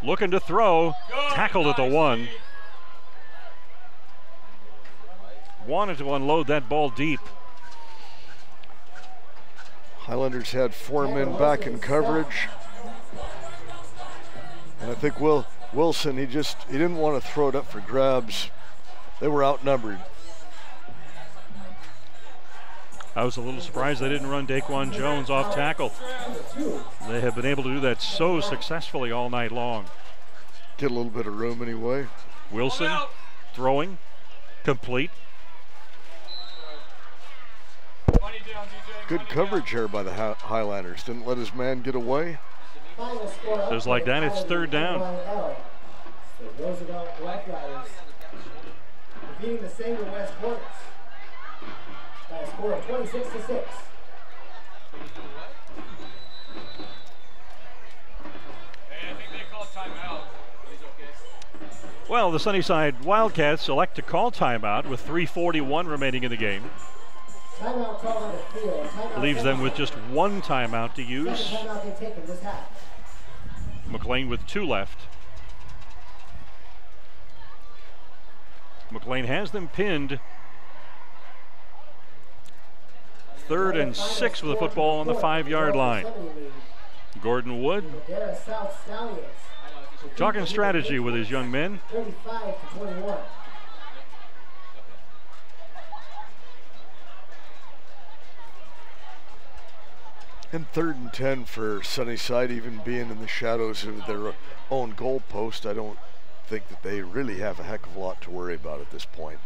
looking to throw, tackled at the 1. Wanted to unload that ball deep. Highlanders had 4 men back in coverage. And I think Wilson, he didn't want to throw it up for grabs. They were outnumbered. I was a little surprised they didn't run Daquan Jones off tackle. They have been able to do that so successfully all night long. Get a little bit of room anyway. Wilson throwing, complete. Good coverage here by the Highlanders. Didn't let his man get away. Just like that, it's 3rd down. The Roosevelt Black Riders defeating the Sanger West Hornets by a score of 26-6. Hey, I think they called timeout. He's okay. Well, the Sunnyside Wildcats elect to call timeout with 3:41 remaining in the game. Timeout called on the field. Leaves them with just 1 timeout to use. Second timeout they've taken this half. McLane with 2 left. McLane has them pinned. 3rd and 6 with the football on the 5-yard line. Gordon Wood talking strategy with his young men. 35-21. And 3rd and 10 for Sunnyside, even being in the shadows of their own goal post. I don't think that they really have a heck of a lot to worry about at this point.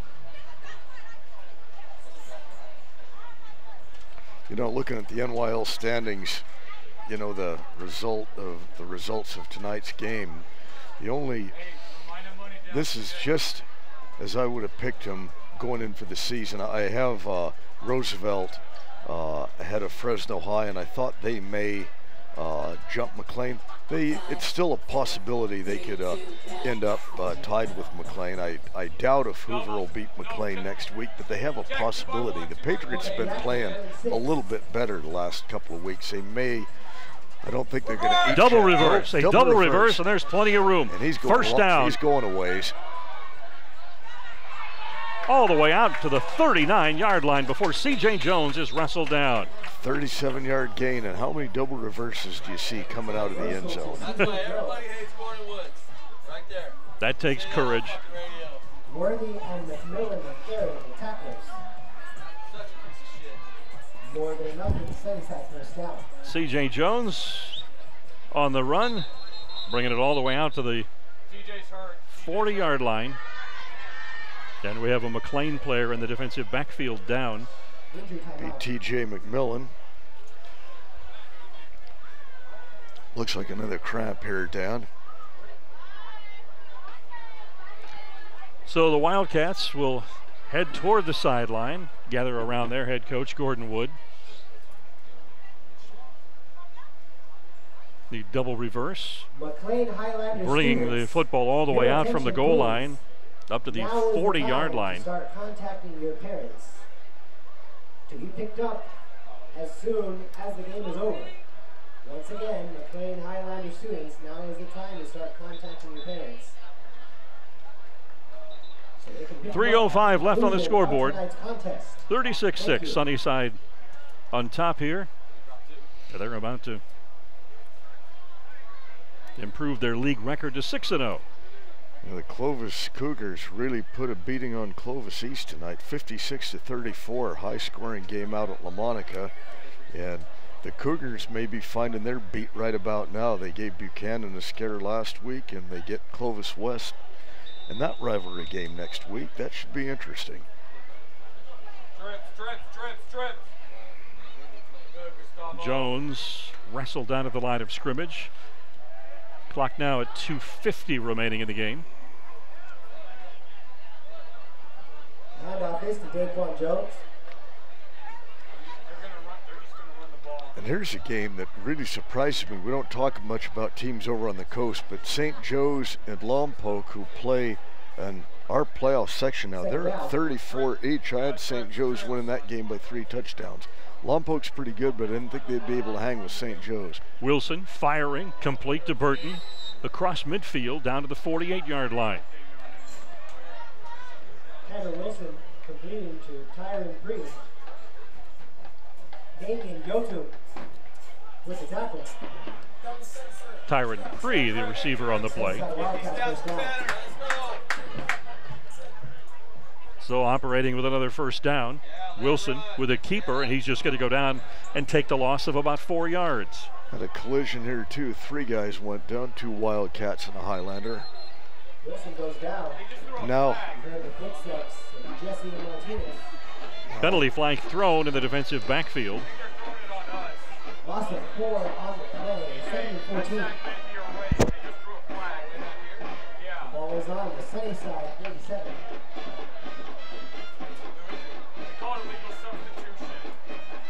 You know, looking at the NYL standings, you know, the results of tonight's game, this is just as I would have picked them going in for the season. I have Roosevelt ahead of Fresno High, and I thought they may jump McLane. It's still a possibility they could end up tied with McLane. I doubt if Hoover will beat McLane next week, but they have a possibility. The Patriots have been playing a little bit better the last couple of weeks. They may. I don't think they're going to double reverse. A double reverse, and there's plenty of room. And he's going first down. He's going a ways. All the way out to the 39-yard line before C.J. Jones is wrestled down. 37-yard gain, and how many double reverses do you see coming out of the end zone? That's why everybody hates Gordon Woods. Right there. That takes courage. Worthy and McLane the third of the tacklers. More than enough for the Sunnyside first down. C.J. Jones on the run, bringing it all the way out to the 40-yard line. And we have a McLane player in the defensive backfield down. Beat T.J. McMillan. Looks like another cramp here, Dan. So the Wildcats will head toward the sideline, gather around their head coach, Gordon Wood. The double reverse, bringing the football all the way out from the goal line up to the 40-yard line. Start contacting your parents to be picked up as soon as the game is over. Once again, McLane Highlander students, now is the time to start contacting your parents. 3:05 left on the scoreboard. 36-6, Sunnyside on top here. They're about to improve their league record to 6-0. The Clovis Cougars really put a beating on Clovis East tonight, 56-34, high-scoring game out at La Monica. And the Cougars may be finding their beat right about now. They gave Buchanan a scare last week, and they get Clovis West in that rivalry game next week. That should be interesting. Jones wrestled down at the line of scrimmage. Clock now at 2:50 remaining in the game. Handoff is to Daquan Jones. And here's a game that really surprises me. We don't talk much about teams over on the coast, but St. Joe's and Lompoc, who play in our playoff section now, they're at 34 each. I had St. Joe's winning that game by 3 touchdowns. Lompoc's pretty good, but I didn't think they'd be able to hang with St. Joe's. Wilson firing, complete to Burton, across midfield down to the 48-yard line. Tanner Wilson completing to Tyron Bree. Damien Yotu with the tackle. Tyron Free, the receiver on the play. So operating with another first down. Wilson with a keeper, and he's just going to go down and take the loss of about 4 yards. Had a collision here too. 3 guys went down, 2 Wildcats and a Highlander. Wilson goes down. Now, The footsteps of Jesse Martinez. Penalty flag thrown in the defensive backfield. Loss of 4 on the play, 7-14. The ball is on the Sunnyside 37.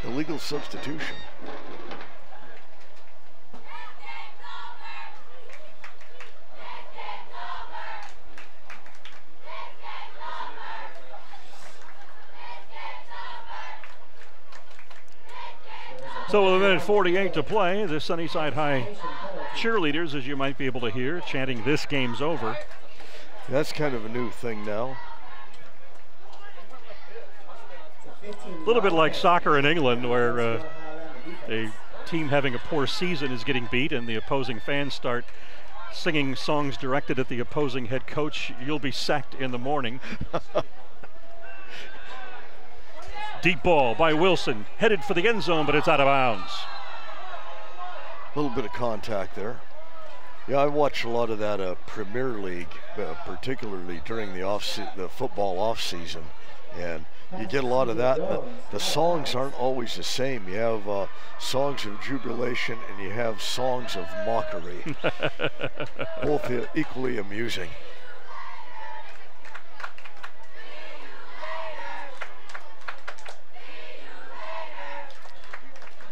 illegal substitution. So with a minute 48 to play, the Sunnyside High cheerleaders, as you might be able to hear, chanting "This game's over." That's kind of a new thing now. A little bit like soccer in England, where a team having a poor season is getting beat and the opposing fans start singing songs directed at the opposing head coach. "You'll be sacked in the morning." Deep ball by Wilson, headed for the end zone, but it's out of bounds. A little bit of contact there. Yeah, I watch a lot of that Premier League, particularly during the football off season, and you get a lot of that. The songs aren't always the same. You have songs of jubilation and you have songs of mockery. Both equally amusing.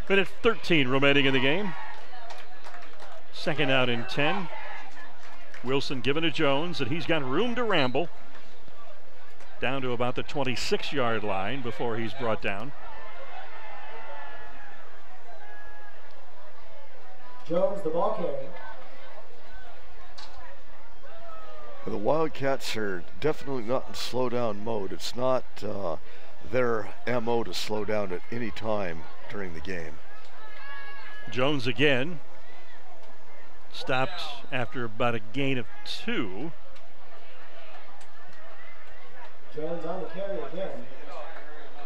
Minute 13 remaining in the game. Second out and 10. Wilson given to Jones, and he's got room to ramble down to about the 26-yard line before he's brought down. Jones, the ball carrier. The Wildcats are definitely not in slow down mode. It's not their MO to slow down at any time during the game. Jones again. Stopped after about a gain of 2. Jones on the carry again.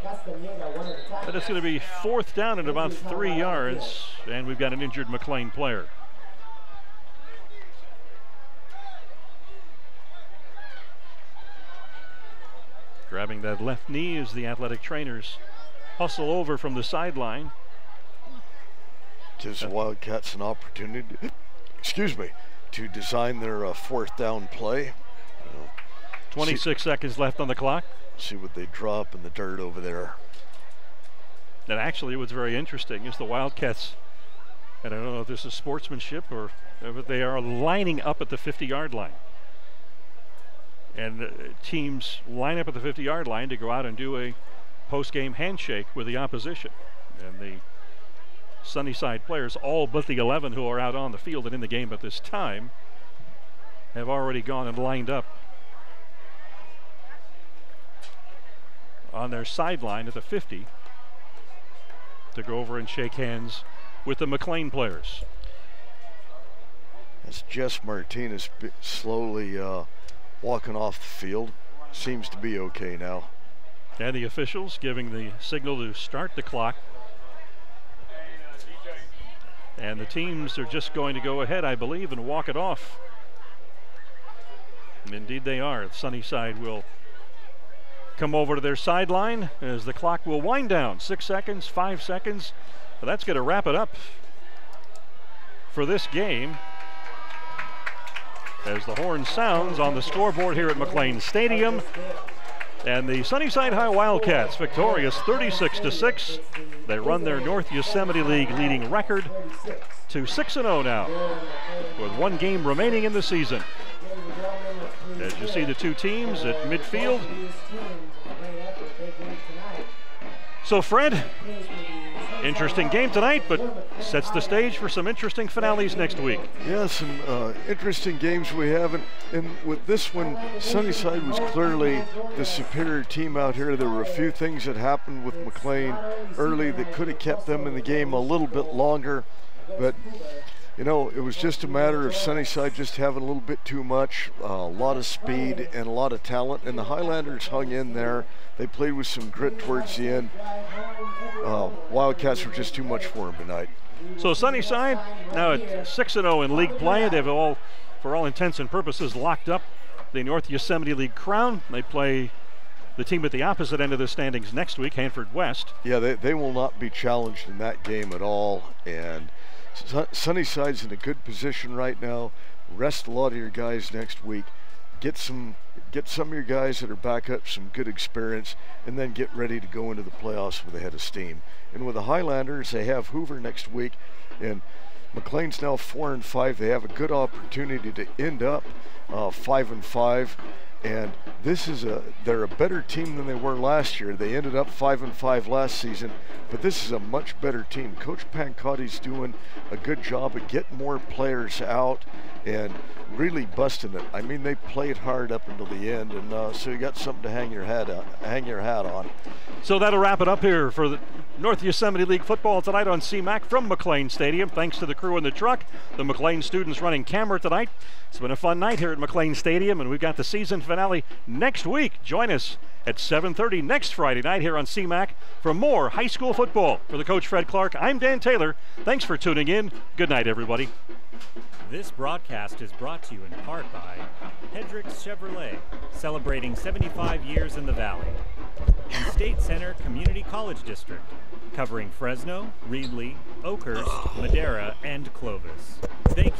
Castaneda, one of the tackles. But it's going to be 4th down at about 3 yards, and we've got an injured McLane player. Grabbing that left knee as the athletic trainers hustle over from the sideline. Gives the Wildcats an opportunity, to design their 4th down play. 26 seconds left on the clock. See what they drop in the dirt over there. And actually, what's very interesting is the Wildcats, and I don't know if this is sportsmanship or but they are lining up at the 50-yard line. And teams line up at the 50-yard line to go out and do a post-game handshake with the opposition. And the Sunnyside players, all but the 11 who are out on the field and in the game at this time, have already gone and lined up on their sideline at the 50 to go over and shake hands with the McLane players. As Jess Martinez slowly walking off the field, seems to be okay now. And the officials giving the signal to start the clock. And the teams are just going to go ahead, I believe, and walk it off. And indeed they are. Sunnyside will come over to their sideline as the clock will wind down. 6 seconds, 5 seconds. But that's going to wrap it up for this game as the horn sounds on the scoreboard here at McLane Stadium. And the Sunnyside High Wildcats victorious 36-6. They run their North Yosemite League leading record to 6-0 now, with 1 game remaining in the season. As you see the two teams at midfield. So Fred, interesting game tonight, but sets the stage for some interesting finales next week. Yeah, some interesting games we have. And with this one, Sunnyside was clearly the superior team out here. There were a few things that happened with McLane early that could have kept them in the game a little bit longer. But, you know, it was just a matter of Sunnyside just having a little bit too much, a lot of speed and a lot of talent. And the Highlanders hung in there. They played with some grit towards the end. Wildcats were just too much for them tonight. So Sunnyside now at 6-0 in league play. They've all, for all intents and purposes, locked up the North Yosemite League crown. They play the team at the opposite end of the standings next week, Hanford West. Yeah, they will not be challenged in that game at all. And Sunnyside's in a good position right now. Rest a lot of your guys next week. Get some of your guys that are back up some good experience, and then get ready to go into the playoffs with a head of steam. And with the Highlanders, they have Hoover next week, and McLane's now 4-5. They have a good opportunity to end up 5-5. And they're a better team than they were last year. They ended up 5-5 last season, but this is a much better team. Coach Pancotti's doing a good job of getting more players out and really busting it. I mean, they played hard up until the end, and so you got something to hang your hat on. So that'll wrap it up here for the North Yosemite League football tonight on CMAC from McLane Stadium. Thanks to the crew in the truck, the McLane students running camera tonight. It's been a fun night here at McLane Stadium, and we've got the season finale next week. Join us at 7:30 next Friday night here on CMAC for more high school football. For the coach Fred Clark, I'm Dan Taylor. Thanks for tuning in. Good night, everybody. This broadcast is brought to you in part by Hendricks Chevrolet, celebrating 75 years in the Valley, and State Center Community College District, covering Fresno, Reedley, Oakers, Madera, and Clovis. Thank you.